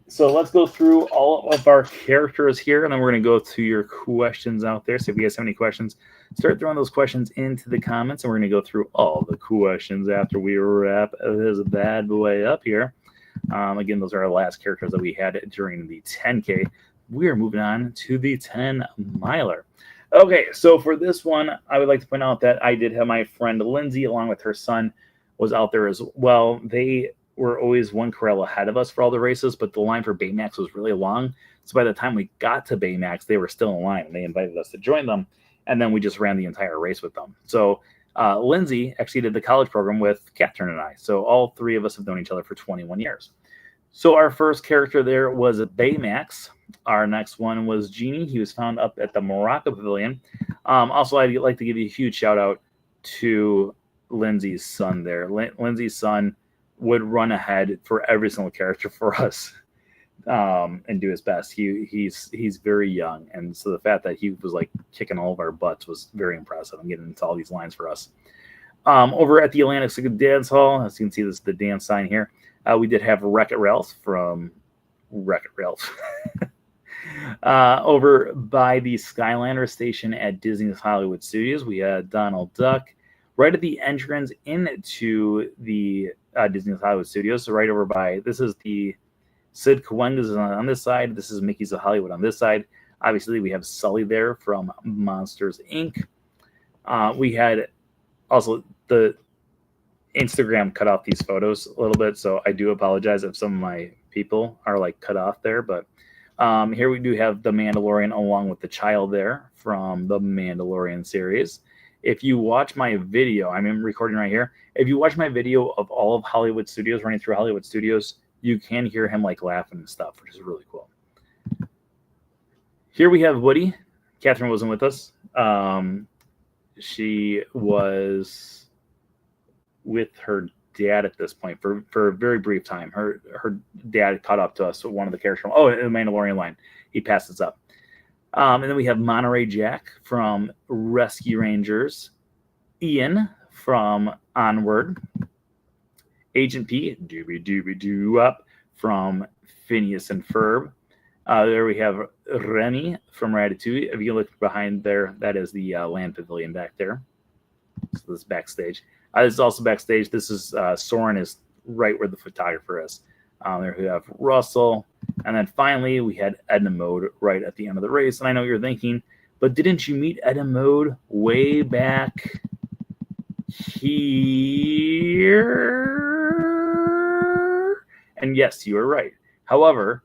So let's go through all of our characters here, and then we're going to go to your questions out there. So if you guys have any questions, start throwing those questions into the comments, and we're going to go through all the questions after we wrap this bad boy up here. Again, those are our last characters that we had during the 10K. We are moving on to the 10-miler. Okay, so for this one, I would like to point out that I did have my friend Lindsay, along with her son, was out there as well. They were always 1 corral ahead of us for all the races, but the line for Baymax was really long. So by the time we got to Baymax, they were still in line, and they invited us to join them, and then we just ran the entire race with them. So Lindsay actually did the college program with Catherine and I. So all 3 of us have known each other for 21 years. So our first character there was Baymax. Our next one was Genie. He was found up at the Morocco Pavilion. Also, I'd like to give you a huge shout out to Lindsay's son there. Lindsay's son would run ahead for every single character for us and do his best. He's very young, and so the fact that he was like kicking all of our butts was very impressive and getting into all these lines for us. Over at the Atlantic City Dance Hall, as you can see, this is the dance sign here. We did have Wreck-It Ralph from Wreck-It Ralph. Over by the Skylander station at Disney's Hollywood Studios, we had Donald Duck. right at the entrance into the Disney's Hollywood Studios. So right over by, this is the Sid Cahuenga's on this side. This is Mickey's of Hollywood on this side. Obviously, we have Sully there from Monsters, Inc. We had also the Instagram cut off these photos a little bit, so I do apologize if some of my people are like cut off there. But here we do have the Mandalorian along with the child there from the Mandalorian series. If you watch my video, I'm recording right here. If you watch my video of all of Hollywood Studios, running through Hollywood Studios, you can hear him like laughing and stuff, which is really cool. Here we have Woody. Catherine wasn't with us. She was with her dad at this point for a very brief time. Her dad caught up to us with one of the characters from the Mandalorian line. He passes up. And then we have Monterey Jack from Rescue Rangers, Ian from Onward, Agent P, Doobie-Doo-Up from Phineas and Ferb. There we have Remy from Ratatouille. If you look behind there, that is the land pavilion back there. So this is backstage. This is also backstage. This is Soren is right where the photographer is. There we have Russell. And then finally, we had Edna Mode right at the end of the race. And I know you're thinking, but didn't you meet Edna Mode way back here? And yes, you are right. However,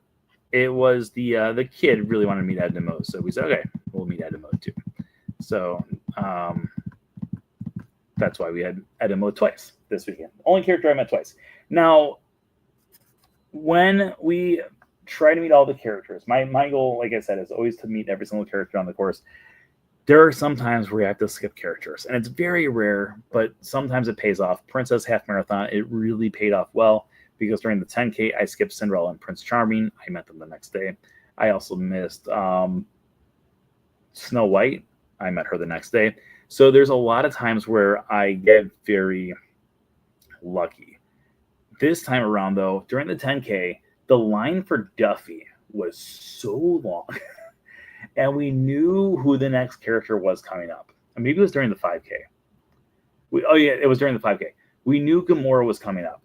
it was the kid really wanted to meet Edna Mode. So we said, okay, we'll meet Edna Mode too. So that's why we had Edna Mode twice this weekend. Only character I met twice. Now, when we try to meet all the characters, my goal, like I said, is always to meet every single character on the course. There are some times where you have to skip characters, and it's very rare, but sometimes it pays off. Princess Half Marathon, it really paid off well, because during the 10K, I skipped Cinderella and Prince Charming. I met them the next day. I also missed Snow White. I met her the next day. So there's a lot of times where I get very lucky. This time around, though, during the 10K, the line for Duffy was so long. And we knew who the next character was coming up. And maybe it was during the 5K. It was during the 5K. We knew Gamora was coming up.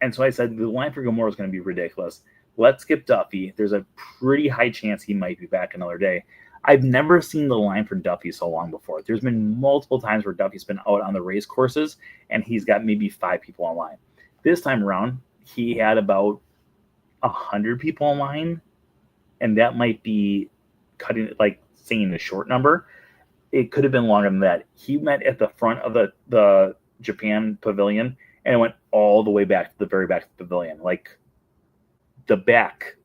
And so I said, the line for Gamora is going to be ridiculous. Let's skip Duffy. There's a pretty high chance he might be back another day. I've never seen the line for Duffy so long before. There's been multiple times where Duffy's been out on the race courses, and he's got maybe 5 people on line. This time around, he had about 100 people in line, and that might be cutting it, like saying a short number. It could have been longer than that. He met at the front of the Japan pavilion, and it went all the way back to the very back of the pavilion, like the back.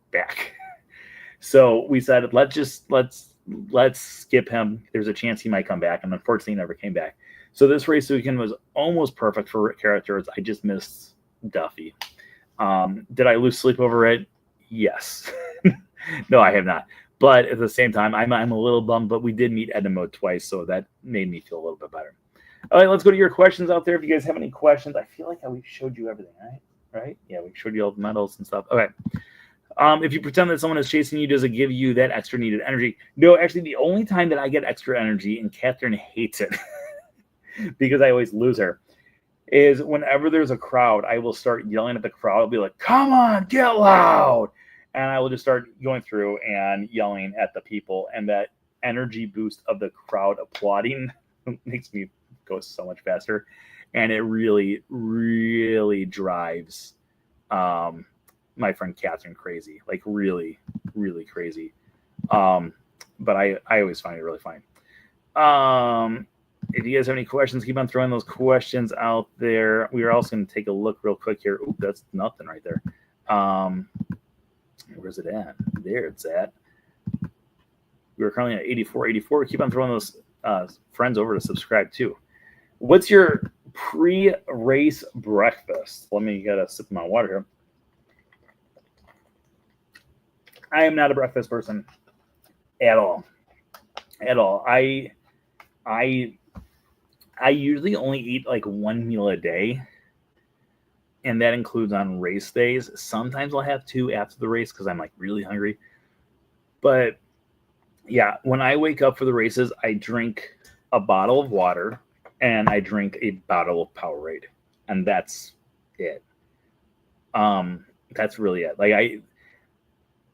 So we said, let's skip him. There's a chance he might come back, and unfortunately, he never came back. So this race weekend was almost perfect for characters. I just missed Duffy. Did I lose sleep over it? Yes. No, I have not. But at the same time, I'm a little bummed, but we did meet Edna Mode twice, so that made me feel a little bit better. All right, let's go to your questions out there. If you guys have any questions, I feel like we showed you everything, right? Yeah, we showed you all the medals and stuff. Okay. If you pretend that someone is chasing you, does it give you that extra needed energy? No, actually, the only time that I get extra energy, and Catherine hates it because I always lose her, is whenever there's a crowd, I will start yelling at the crowd. I'll be like, come on, get loud. And I will just start going through and yelling at the people. And that energy boost of the crowd applauding makes me go so much faster. And it really, really drives my friend Catherine crazy. Like really, really crazy. But I always find it really fun. If you guys have any questions, keep on throwing those questions out there. We are also going to take a look real quick here. Ooh, that's nothing right there. Where's it at? There it's at. We're currently at 84. Keep on throwing those friends over to subscribe too. What's your pre-race breakfast? Let me get a sip of my water here. I am not a breakfast person at all. I usually only eat like one meal a day, and that includes on race days. Sometimes I'll have 2 after the race because I'm like really hungry. But yeah, when I wake up for the races, I drink a bottle of water and I drink a bottle of Powerade, and that's it. That's really it. Like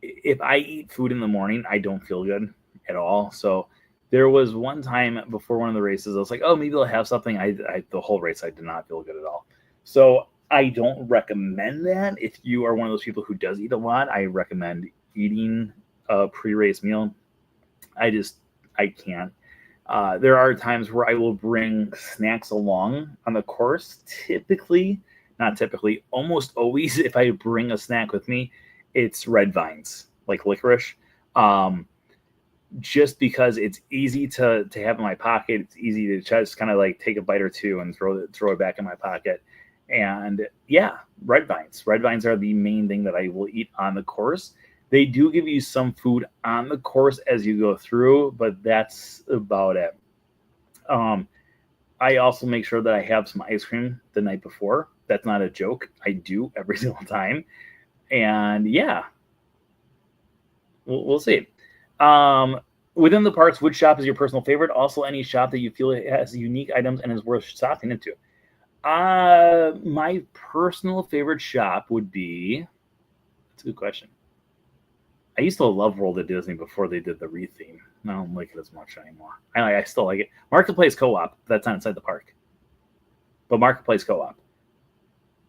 if I eat food in the morning, I don't feel good at all. So there was one time before one of the races, I was like, oh, maybe I'll have something. The whole race, I did not feel good at all. So I don't recommend that. If you are one of those people who does eat a lot, I recommend eating a pre-race meal. I can't. There are times where I will bring snacks along on the course. Not typically, almost always, if I bring a snack with me, it's red vines, like licorice. Just because it's easy to have in my pocket. It's easy to just kind of like take a bite or two and throw it back in my pocket. And yeah, red vines. Red vines are the main thing that I will eat on the course. They do give you some food on the course as you go through, but that's about it. I also make sure that I have some ice cream the night before. That's not a joke. I do every single time. And yeah, we'll see. Within the parks, which shop is your personal favorite? Also, any shop that you feel has unique items and is worth stopping into. My personal favorite shop would be. That's a good question. I used to love World of Disney before they did the retheme. I don't like it as much anymore. I still like it. Marketplace Co-op, that's not inside the park. But Marketplace Co-op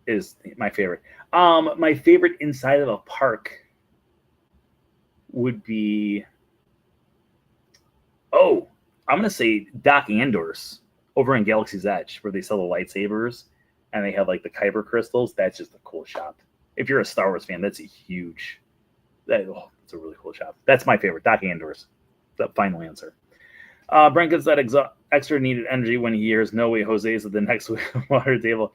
is my favorite. My favorite inside of a park would be... Oh, I'm going to say Doc Andor's over in Galaxy's Edge, where they sell the lightsabers and they have like the Kyber crystals. That's just a cool shop. If you're a Star Wars fan, that's a huge... It's a really cool shop. That's my favorite, Doc Andor's. The final answer. Brent gets that extra needed energy when he hears "No Way Jose's" at the next water table.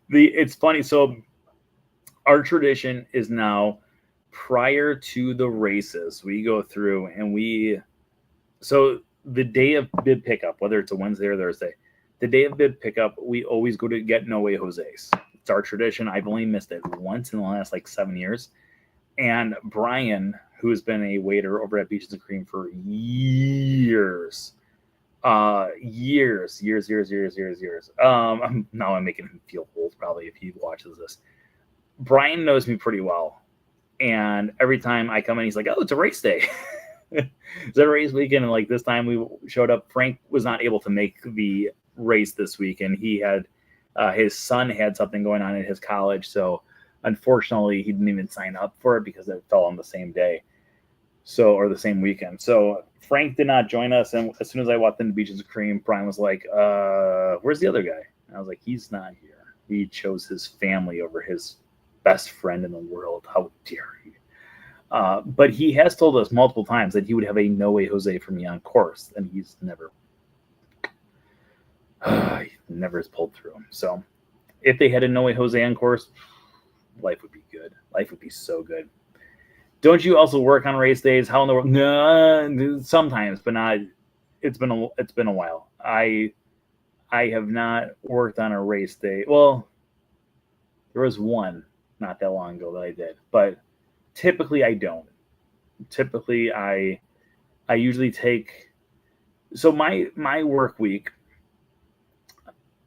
It's funny. So our tradition is now prior to the races, we go through and so the day of bib pickup, whether it's a Wednesday or Thursday, the day of bib pickup, we always go to get No Way Jose's. It's our tradition. I've only missed it once in the last 7 years. And Brian, who has been a waiter over at Beaches and Cream for years. Now I'm making him feel old, probably, if he watches this. Brian knows me pretty well. And every time I come in, he's like, oh, it's a race day. It's a race weekend. And this time we showed up, Frank was not able to make the race this week. And he had, his son had something going on at his college. So unfortunately, he didn't even sign up for it because it fell on the same day. Or the same weekend. So Frank did not join us. And as soon as I walked into Beaches of Cream, Brian was like, where's the other guy? And I was like, he's not here. He chose his family over his best friend in the world. How dare he? But he has told us multiple times that he would have a No Way Jose for me on course. And he's never has pulled through. So if they had a No Way Jose on course, life would be good. Life would be so good. Don't you also work on race days? How in the world? No, sometimes, but not. It's been a while. I have not worked on a race day. Well, there was one not that long ago that I did, but typically I don't. Typically, I usually take. So my work week.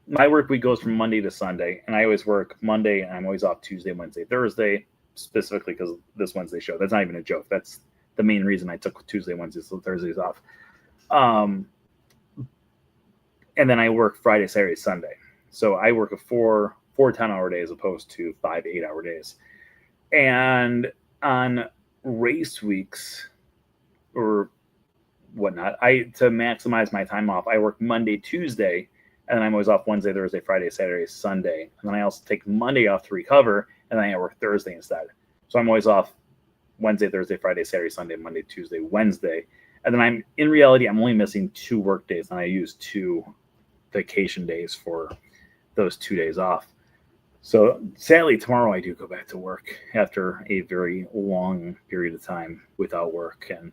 My work week goes from Monday to Sunday, and I always work Monday, and I'm always off Tuesday, Wednesday, Thursday. Specifically because of this Wednesday show. That's not even a joke. That's the main reason I took Tuesday, Wednesday, so Thursday's off. And then I work Friday, Saturday, Sunday. So I work a four 10-hour days opposed to 5 8-hour days. And on race weeks or whatnot, to maximize my time off, I work Monday, Tuesday, and then I'm always off Wednesday, Thursday, Friday, Saturday, Sunday. And then I also take Monday off to recover, and then I work Thursday instead. So I'm always off Wednesday, Thursday, Friday, Saturday, Sunday, Monday, Tuesday, Wednesday. And then in reality, I'm only missing 2 work days, and I use 2 vacation days for those 2 days off. So sadly, tomorrow I do go back to work after a very long period of time without work. And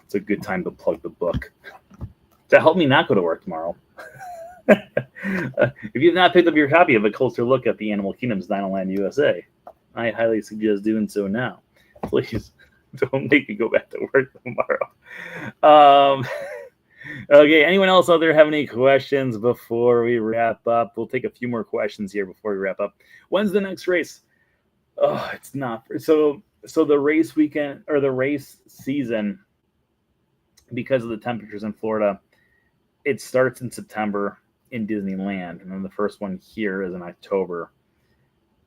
it's a good time to plug the book to help me not go to work tomorrow. If you've not picked up your copy of A Closer Look at the Animal Kingdom's Dinoland USA, I highly suggest doing so now. Please don't make me go back to work tomorrow. Okay, anyone else out there have any questions before we wrap up? We'll take a few more questions here before we wrap up. When's the next race? Oh, it's not so the race weekend or the race season, because of the temperatures in Florida, it starts in September in Disneyland, and then the first one here is in October,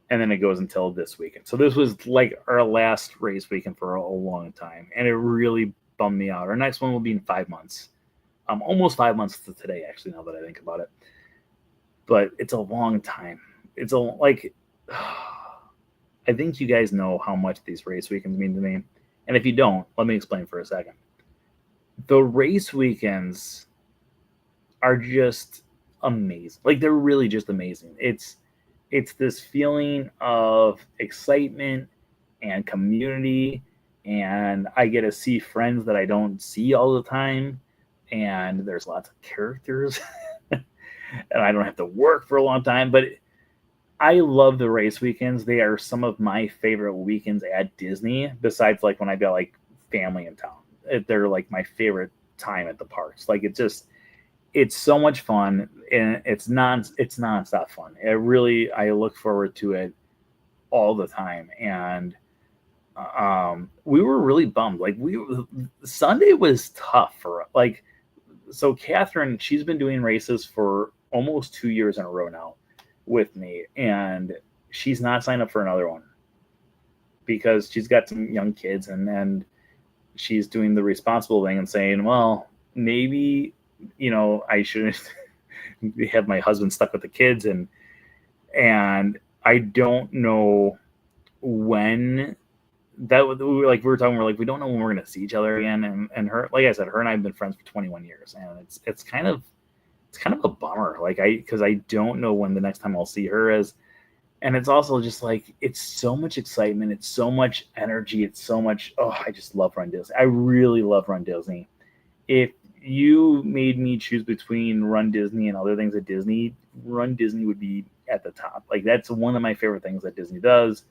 and then it goes until this weekend. So this was like our last race weekend for a long time, and it really bummed me out. Our next one will be in 5 months, almost 5 months to today, actually. Now that I think about it, but it's a long time. It's a like. I think you guys know how much these race weekends mean to me, and if you don't, let me explain for a second. The race weekends are just amazing. Like, they're really just amazing. It's this feeling of excitement and community, and I get to see friends that I don't see all the time, and there's lots of characters and I don't have to work for a long time. But I love the race weekends. They are some of my favorite weekends at Disney, besides like when I got like family in town. They're like my favorite time at the parks. Like, it's so much fun, and it's nonstop fun. I look forward to it all the time. And we were really bummed. Like, Sunday was tough for like. So Catherine, she's been doing races for almost 2 years in a row now with me, and she's not signed up for another one because she's got some young kids, and she's doing the responsible thing and saying, well, maybe, I shouldn't have my husband stuck with the kids, and I don't know when that we were talking, we're like, we don't know when we're going to see each other again. And her, like I said, her and I have been friends for 21 years, and it's kind of a bummer. Like, because I don't know when the next time I'll see her is. And it's also just like, it's so much excitement. It's so much energy. It's so much, I just love Run Disney. I really love Run Disney. If you made me choose between Run Disney and other things at Disney, Run Disney would be at the top. Like, that's one of my favorite things that Disney does.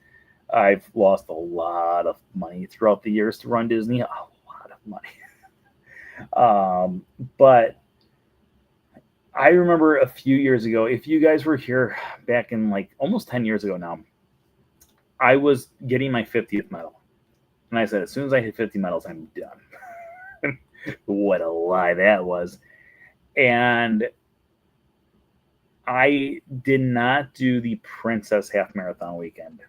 I've lost a lot of money throughout the years to Run Disney, a lot of money. But I remember a few years ago, if you guys were here back in like almost 10 years ago now, I was getting my 50th medal. And I said, as soon as I hit 50 medals, I'm done. What a lie that was. And I did not do the Princess Half Marathon weekend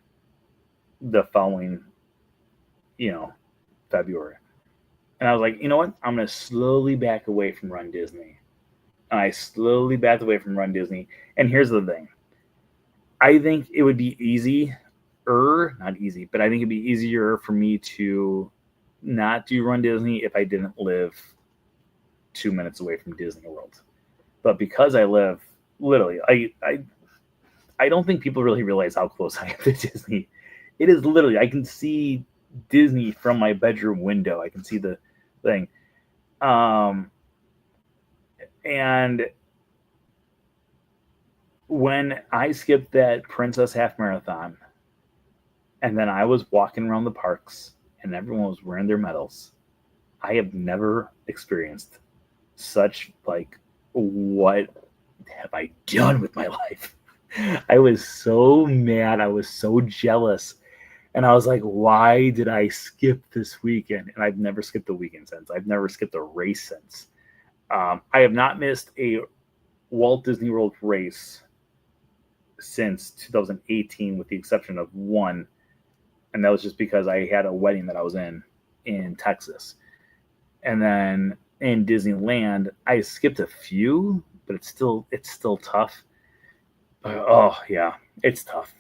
the following, February. And I was like, you know what? I'm going to slowly back away from Run Disney. And I slowly backed away from Run Disney. And here's the thing. I think it would be not easy, but I think it'd be easier for me to not do Run Disney if I didn't live 2 minutes away from Disney World. But because I live literally, I don't think people really realize how close I am to Disney. It is literally, I can see Disney from my bedroom window. I can see the thing. And when I skipped that Princess Half Marathon, and then I was walking around the parks and everyone was wearing their medals, I have never experienced such like, what have I done with my life? I was so mad. I was so jealous. And I was like, why did I skip this weekend? And I've never skipped a weekend since. I've never skipped a race since. I have not missed a Walt Disney World race since 2018, with the exception of one. And that was just because I had a wedding that I was in Texas. And then in Disneyland, I skipped a few, but it's still tough. Oh yeah, it's tough.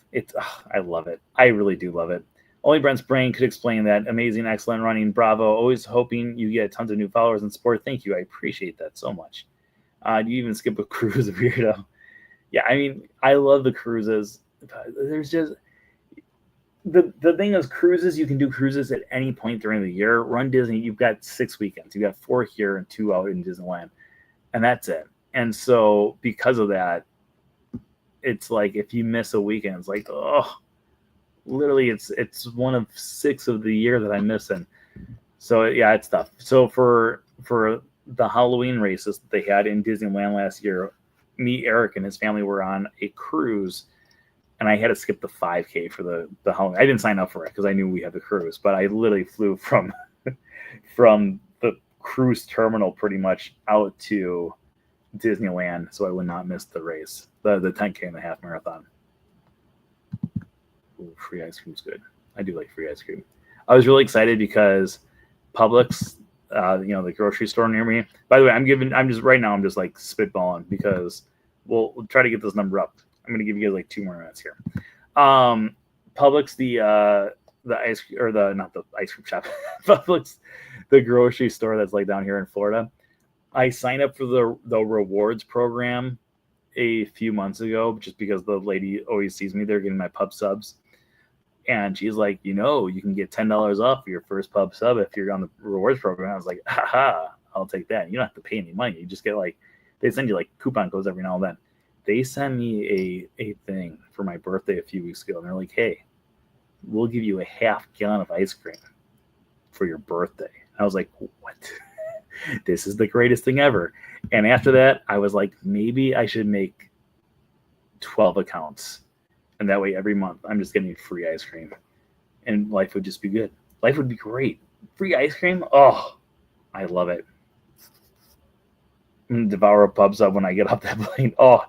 I love it. I really do love it. Only Brent's brain could explain that. Amazing, excellent running. Bravo. Always hoping you get tons of new followers and support. Thank you. I appreciate that so much. Do you even skip a cruise, weirdo? Yeah, I mean, I love the cruises. There's just the thing is, cruises, you can do cruises at any point during the year. Run Disney, you've got 6 weekends. You've got 4 here and 2 out in Disneyland, and that's it. And so because of that, it's like if you miss a weekend, it's like, literally it's one of 6 of the year that I'm missing. So yeah, it's tough. So for the Halloween races that they had in Disneyland last year, me, Eric, and his family were on a cruise, and I had to skip the 5K for the Halloween. I didn't sign up for it because I knew we had the cruise, but I literally flew from the cruise terminal pretty much out to Disneyland so I would not miss the race, the 10K and the half marathon. Ooh, free ice cream's good. I do like free ice cream. I was really excited because Publix, the grocery store near me. By the way, I'm just like spitballing because we'll try to get this number up. I'm gonna give you guys like 2 more minutes here. Publix, the ice, or not the ice cream shop, Publix, the grocery store that's like down here in Florida. I signed up for the rewards program a few months ago just because the lady always sees me there getting my pub subs. And she's like, you can get $10 off your first pub sub if you're on the rewards program. I was like, haha, I'll take that. You don't have to pay any money. You just get they send you like coupon codes every now and then. They sent me a thing for my birthday a few weeks ago. And they're like, hey, we'll give you a half gallon of ice cream for your birthday. I was like, what? This is the greatest thing ever. And after that, I was like, maybe I should make 12 accounts. And that way, every month, I'm just getting free ice cream. And life would just be good. Life would be great. Free ice cream? Oh, I love it. I'm going to devour a pub sub when I get off that plane. Oh,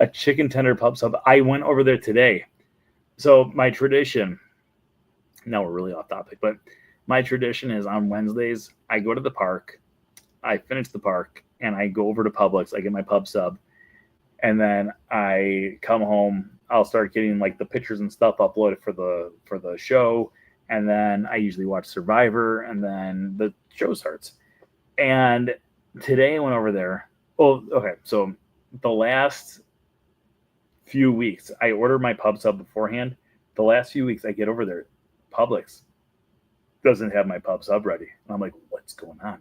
a chicken tender pub sub. I went over there today. So my tradition, now we're really off topic, but my tradition is on Wednesdays, I go to the park, I finish the park, and I go over to Publix. I get my pub sub, and then I come home. I'll start getting like the pictures and stuff uploaded for the show, and then I usually watch Survivor, and then the show starts. And today I went over there. Oh, okay. So the last few weeks, I ordered my pub sub beforehand. The last few weeks I get over there, Publix doesn't have my pub sub ready. And I'm like, what's going on?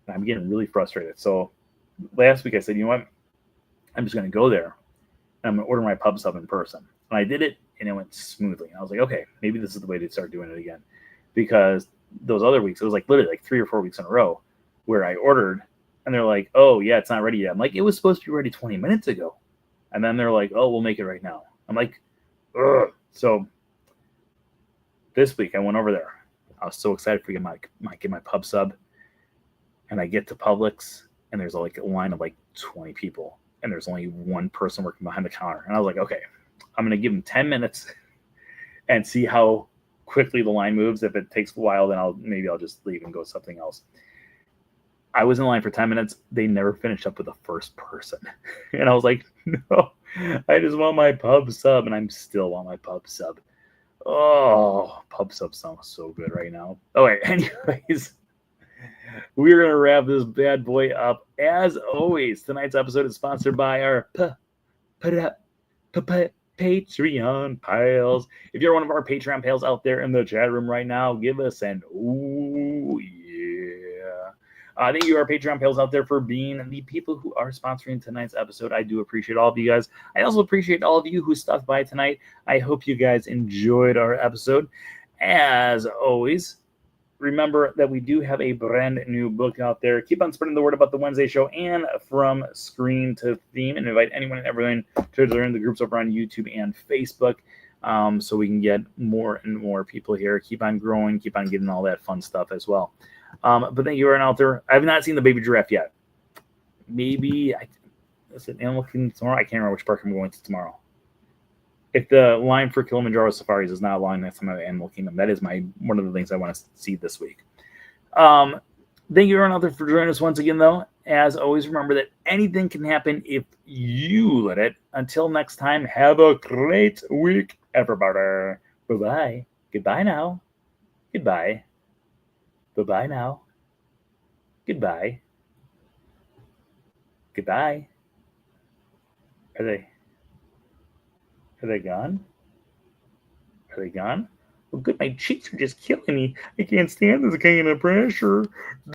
And I'm getting really frustrated. So last week I said, you know what? I'm just going to go there. And I'm going to order my pub sub in person. And I did it, and it went smoothly. And I was like, okay, maybe this is the way to start doing it again. Because those other weeks, it was like literally like 3 or 4 weeks in a row where I ordered, and they're like, oh, yeah, it's not ready yet. I'm like, it was supposed to be ready 20 minutes ago. And then they're like, oh, we'll make it right now. I'm like, ugh. So this week I went over there. I was so excited for get my pub sub. And I get to Publix, and there's like a line of like 20 people. And there's only one person working behind the counter. And I was like, okay, I'm going to give them 10 minutes and see how quickly the line moves. If it takes a while, then I'll just leave and go something else. I was in line for 10 minutes. They never finished up with the first person. And I was like, no, I just want my pub sub, and I still want my pub sub. Oh, pub sub sounds so good right now. Oh, wait, anyways, we're going to wrap this bad boy up. As always, tonight's episode is sponsored by our Patreon pals. If you're one of our Patreon pals out there in the chat room right now, give us an ooh, yeah. Thank you, our Patreon pals out there, for being the people who are sponsoring tonight's episode. I do appreciate all of you guys. I also appreciate all of you who stopped by tonight. I hope you guys enjoyed our episode. As always, remember that we do have a brand new book out there. Keep on spreading the word about the Wednesday show and From Screen to Theme, and invite anyone and everyone to join the groups over on YouTube and Facebook, so we can get more and more people here. Keep on growing, keep on getting all that fun stuff as well. But thank you, everyone out there. I have not seen the baby giraffe yet. Maybe is it Animal Kingdom tomorrow? I can't remember which park I'm going to tomorrow. If the line for Kilimanjaro Safaris is not long next time at Animal Kingdom, that is one of the things I want to see this week. Thank you, everyone out there, for joining us once again, though. As always, remember that anything can happen if you let it. Until next time, have a great week, everybody. Bye-bye. Goodbye now. Goodbye. Bye-bye now. Goodbye. Goodbye. Are they gone? Are they gone? Well, good. My cheeks are just killing me. I can't stand this kind of pressure.